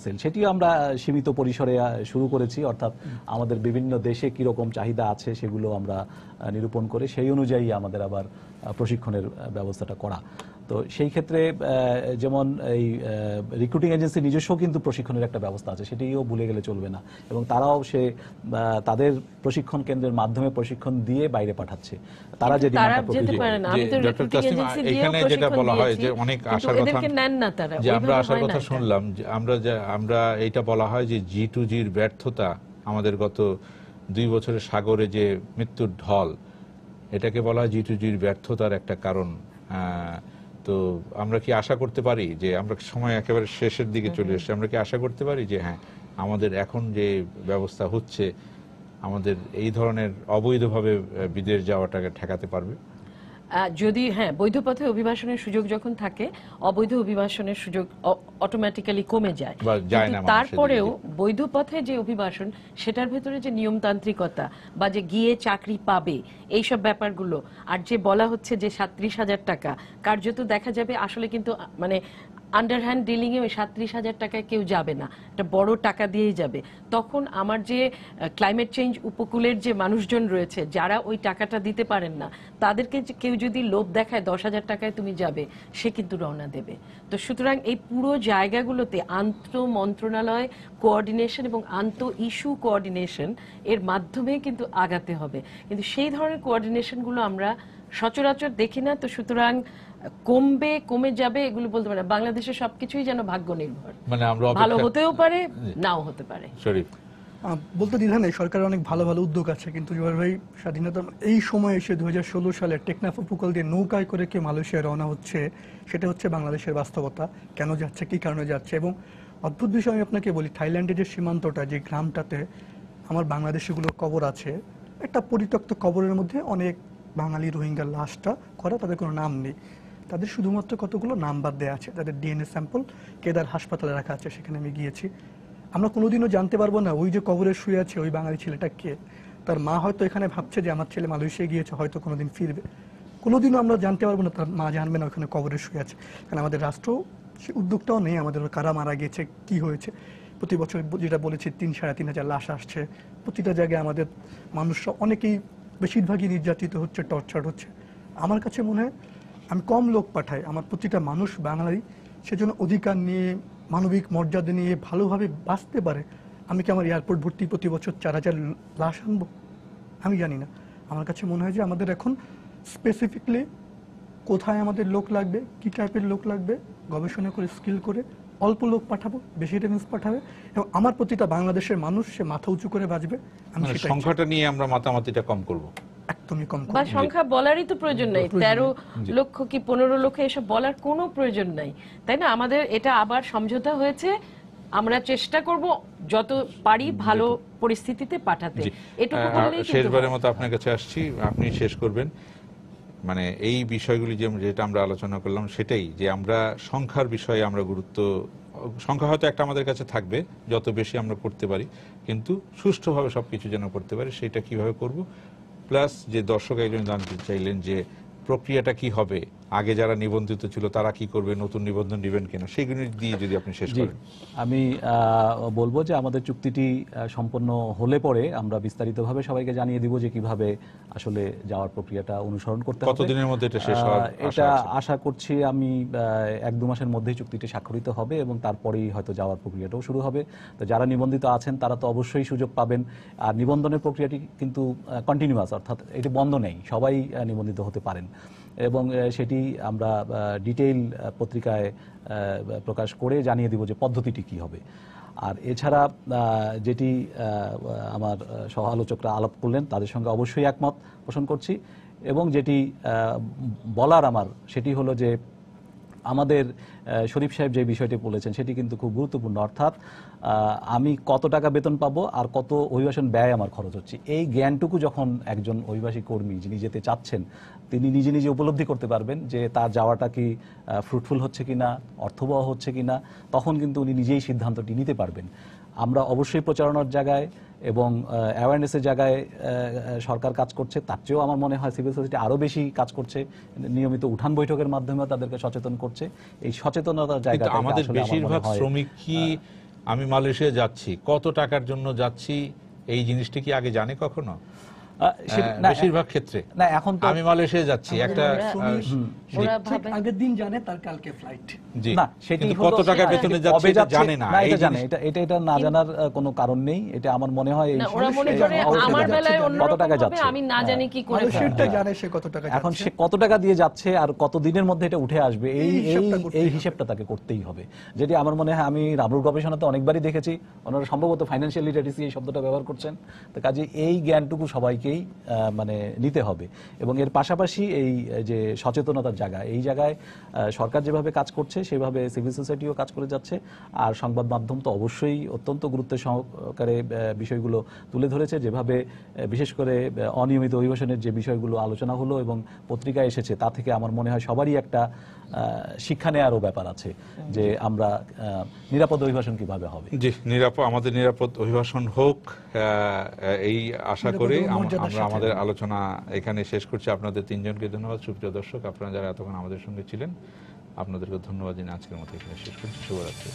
সেল, সেটিও আমরা সীমিত পরিসরে শুরু করেছি, অর্থাৎ আমাদের বিভিন্ন দেশে কীরকম চাহিদা আছে সেগুলো আমরা নিরূপণ করে সেই অনুযায়ী আমাদের আবার প্রশিক্ষণের ব্যবস্থাটা করা। তো সেই ক্ষেত্রে যেমন এই রিক্রুটিং এজেন্সি নিজস্ব কিন্তু প্রশিক্ষণের একটা ব্যবস্থা আছে, সেটিও ভুলে গেলে চলবে না, এবং তারাও তাদের প্রশিক্ষণ কেন্দ্রের মাধ্যমে প্রশিক্ষণ দিয়ে বাইরে পাঠাচ্ছে। তারা যে যেতে পারে না। আমি তো রিক্রুটিং এজেন্সি দিয়ে যেটা বলা হয় যে অনেক আশার কথা, এদেরকে নেন না তারা, যে আমরা আশার কথা শুনলাম, যে আমরা এইটা বলা হয় যে G2G'র ব্যর্থতা, আমাদের গত 2 বছরের সাগরে যে মৃত্যুর ঢল, এটাকে বলা হয় G2G'র ব্যর্থতার একটা কারণ। তো আমরা কি আশা করতে পারি যে, আমরা সময় একেবারে শেষের দিকে চলে এসেছি, আমরা কি আশা করতে পারি যে হ্যাঁ, আমাদের এখন যে ব্যবস্থা হচ্ছে আমাদের এই ধরনের অবৈধভাবে বিদেশ যাওয়াটাকে ঠেকাতে পারবে? যদি হ্যাঁ, বৈধ পথে অভিবাসনের সুযোগ যখন থাকে, অবৈধ অভিবাসনের সুযোগ অটোমেটিক্যালি কমে যায়। তারপরেও বৈধ পথে যে অভিবাসন, সেটার ভেতরে যে নিয়মতান্ত্রিকতা বা যে গিয়ে চাকরি পাবে, এইসব ব্যাপারগুলো, আর যে বলা হচ্ছে যে 37,000 টাকা, কার্যত দেখা যাবে আসলে কিন্তু মানে আন্ডারহ্যান্ড ডিলিং এ ওই 37,000 টাকায় কেউ যাবে না, একটা বড় টাকা দিয়েই যাবে। তখন আমার যে ক্লাইমেট চেঞ্জ উপকূলের যে মানুষজন রয়েছে, যারা ওই টাকাটা দিতে পারেন না, তাদেরকে কেউ যদি লোভ দেখায় 10,000 টাকায় তুমি যাবে, সে কিন্তু রওনা দেবে। তো সুতরাং এই পুরো জায়গাগুলোতে আন্তঃ মন্ত্রণালয় কোঅর্ডিনেশন এবং আন্তঃ ইস্যু কোঅর্ডিনেশন এর মাধ্যমে কিন্তু আগাতে হবে। কিন্তু সেই ধরনের কোঅর্ডিনেশনগুলো আমরা সচরাচর দেখি না। তো সুতরাং কমে যাবে এগুলো বলতে পারে। বাংলাদেশে সবকিছুই যেন ভাগ্য নির্ভর, মানে আমরা ভালো হতেও পারে, নাও হতে পারে। শরীফ বলতে দ্বিধা নেই, সরকারের অনেক ভালো ভালো উদ্যোগ আছে, কিন্তু জুবাইর ভাই, স্বাধীনতার এই সময় এসে 2016 সালে টেকনাফ উপকূল দিয়ে নৌকায় করে কেউ মালয়েশিয়া রওনা হচ্ছে, সেটা হচ্ছে বাংলাদেশের বাস্তবতা। কেন যাচ্ছে, কি কারণে যাচ্ছে। এবং অদ্ভুত বিষয় আমি আপনাকে বলি, থাইল্যান্ডের যে সীমান্তটা, যে গ্রামটাতে আমার বাংলাদেশিগুলোর কবর আছে, একটা পরিত্যক্ত কবরের মধ্যে অনেক বাঙালি রোহিঙ্গার লাশটা করা, তাদের কোনো নাম নেই, তাদের শুধুমাত্র কতগুলো নাম্বার দেওয়া আছে, তাদের ডিএনএ স্যাম্পল কেদার হাসপাতালে রাখা আছে, সেখানে আমি গিয়েছি। আমরা কোনোদিনও জানতে পারবো না ওই যে কবরে শুয়ে আছে ওই বাঙালি ছেলেটা কে। তার মা হয়তো এখানে ভাবছে যে আমার ছেলে মালয়েশিয়া গিয়েছে, হয়তো কোনোদিন ফিরবে, কোনোদিনও আমরা জানতে পারবো না, তার মা জানবে না ওখানে কবরে শুয়ে আছে। কারণ আমাদের রাষ্ট্র সে উদ্যোগটাও নেই, আমাদের কারা মারা গেছে, কি হয়েছে। প্রতি বছর যেটা বলেছি 3-3.5 লাশ আসছে, প্রতিটা জায়গায় আমাদের মানুষরা অনেকেই, বেশিরভাগই নির্যাতিত হচ্ছে, টর্চার হচ্ছে। আমার কাছে মনে হয় আমি কম লোক পাঠাই, আমার প্রতিটা মানুষ বাঙালি সেজন্য অধিকার নিয়ে, মানবিক মর্যাদা নিয়ে ভালোভাবে বাঁচতে পারে। আমি কি আমার এয়ারপোর্ট ভর্তি প্রতি বছর 4,000 লাশ আনবো? আমি জানি না। আমার কাছে মনে হয় যে আমাদের এখন স্পেসিফিকলি কোথায় আমাদের লোক লাগবে, কি টাইপের লোক লাগবে, গবেষণা করে স্কিল করে অল্প লোক পাঠাবো, বেশি রেমিটেন্স পাঠাবে, এবং আমার প্রতিটা বাংলাদেশের মানুষ সে মাথা উঁচু করে বাঁচবে। আমি সংখ্যাটা নিয়ে আমরা মাতামাতিটা কম করব, একদমই কম, বা সংখ্যা বলারই তো প্রয়োজন নাই। 13 লক্ষ কি 15 লক্ষ এসব বলার কোনো প্রয়োজন নাই, তাই না? আমাদের এটা আবার সমঝোতা হয়েছে, আমরা চেষ্টা করব যত পারি ভালো পরিস্থিতিতে পাঠাতে। এটুকু বললেই কিন্তু শেষবারের মতো আপনার কাছে আসছি, আপনি শেষ করবেন। মানে এই বিষয়গুলি যেটা আমরা আলোচনা করলাম, সেটাই যে আমরা সংখ্যার বিষয়ে আমরা গুরুত্ব সংখ্যা হয়তো একটা আমাদের কাছে থাকবে, যত বেশি আমরা করতে পারি, কিন্তু সুষ্ঠুভাবে সবকিছু যেন করতে পারি সেটা কিভাবে করব। প্লাস যে দর্শক একজন জানতে চাইলেন যে প্রক্রিয়াটা কি হবে, আগে যারা নিবন্ধিত ছিল তারা কি করবে, নতুন নিবন্ধন দিবেন কিনা, সেগুলি দিয়ে যদি আপনি শেষ জি, করেন। আমি বলবো যে আমাদের চুক্তিটি সম্পন্ন হলে পরে আমরা বিস্তারিতভাবে সবাইকে জানিয়ে দিব যে কিভাবে আসলে যাওয়ার প্রক্রিয়াটা অনুসরণ করতে হবে। কতদিনের মধ্যে এটা শেষ হওয়ার আশা এটা আছে? আশা করছি আমি 1-2 মাসের মধ্যেই চুক্তিটি স্বাক্ষরিত হবে এবং তারপরেই হয়তো যাওয়ার প্রক্রিয়াটাও শুরু হবে। তো যারা নিবন্ধিত আছেন তারা তো অবশ্যই সুযোগ পাবেন। আর নিবন্ধনের প্রক্রিয়াটি কিন্তু কন্টিনিউয়াস, অর্থাৎ এটি বন্ধ নেই, সবাই নিবন্ধিত হতে পারেন এবং সেটি আমরা ডিটেইল পত্রিকায় প্রকাশ করে জানিয়ে দিব যে পদ্ধতিটি কি হবে। আর এছাড়া যেটি আমার সহ আলোচকরা আলাপ করলেন তাদের সঙ্গে অবশ্যই একমত পোষণ করছি এবং যেটি বলার আমার সেটি হলো যে আমাদের শরীফ সাহেব যে বিষয়টি বলেছেন সেটি কিন্তু খুব গুরুত্বপূর্ণ, অর্থাৎ আমি কত টাকা বেতন পাবো আর কত অভিবাসন ব্যয় আমার খরচ হচ্ছে, এই জ্ঞানটুকু যখন একজন অভিবাসী কর্মী যিনি যেতে চাচ্ছেন তিনি নিজে নিজে উপলব্ধি করতে পারবেন যে তার যাওয়াটা কি ফ্রুটফুল হচ্ছে কিনা, অর্থবহ হচ্ছে কিনা, তখন কিন্তু উনি নিজেই সিদ্ধান্তটি নিতে পারবেন। আমরা অবশ্যই প্রচারণার জায়গায় এবং অ্যাওয়ারনেসের জায়গায় সরকার কাজ করছে, তার চেয়েও আমার মনে হয় সিভিল সোসাইটি আরও বেশি কাজ করছে, নিয়মিত উঠান বৈঠকের মাধ্যমে তাদেরকে সচেতন করছে। এই সচেতনতার জায়গা কিন্তু আমাদের বেশিরভাগ শ্রমিক কি আমি মালয়েশিয়া যাচ্ছি, কত টাকার জন্য যাচ্ছি, এই জিনিসটা কি আগে জানে কখনো? বেশিরভাগ ক্ষেত্রে না, এখন তো আমি মালয়েশিয়া যাচ্ছি একটা ওরা ঠিক ভাবে আগের দিন জানে তার কালকে ফ্লাইট। জি, না, সেটি কিন্তু হলো কত টাকা বেতনে যাচ্ছে কবে এটা যাচ্ছে জানে না। এটা এই জানে, জিনিস- এটা না জানার কোনো কারণ নেই। এটা আমার মনে হয় এই না, ওরা মনে করে অবশ্যই আমার জানে। বেলায় কত অন্যরকম টাকা হবে, যাচ্ছে, আমি না জানি কি করে মালয়েশিয়ারটা জানে সে কত টাকা এখন যাচ্ছে। সে কত টাকা দিয়ে যাচ্ছে আর কত দিনের মধ্যে এটা উঠে আসবে এই এই হিসাবটা এই করতেই এই হবে। হিসেবটা তাকে করতেই হবে। যেটি আমার মনে হয় আমি রামরুর গবেষণাতে অনেকবারই দেখেছি, ওনারা সম্ভবত ফাইন্যান্সিয়াল লিটারেসি এই শব্দটা ব্যবহার করছেন। তো কাজে এই জ্ঞানটুকু সবাইকেই মানে নিতে হবে এবং এর পাশাপাশি এই যে সচেতনতার জায়গা, এই জায়গায় সরকার যেভাবে কাজ করছে সেভাবে সিভিল সোসাইটিও কাজ করে যাচ্ছে। আর সংবাদ মাধ্যম তো অবশ্যই অত্যন্ত গুরুত্বের সহকারে বিষয়গুলো তুলে ধরেছে, যেভাবে বিশেষ করে অনিয়মিত অভিবাসনের যে বিষয়গুলো আলোচনা হলো এবং পত্রিকায় এসেছে তা থেকে আমার মনে হয় সবারই একটা শিক্ষা নেওয়ারও ব্যাপার আছে যে আমরা নিরাপদ অভিবাসন কিভাবে হবে। জি, আমাদের নিরাপদ অভিবাসন হোক, এই আশা করে আমরা আমাদের আলোচনা এখানে শেষ করছি। আপনাদের তিনজনকে ধন্যবাদ। সুপ্রিয় দর্শক, আপনারা যারা এতক্ষণ আমাদের সঙ্গে ছিলেন আপনাদেরকে ধন্যবাদ জানিয়ে আজকের মতো এখানে শেষ করছি। শুভরাত্রি।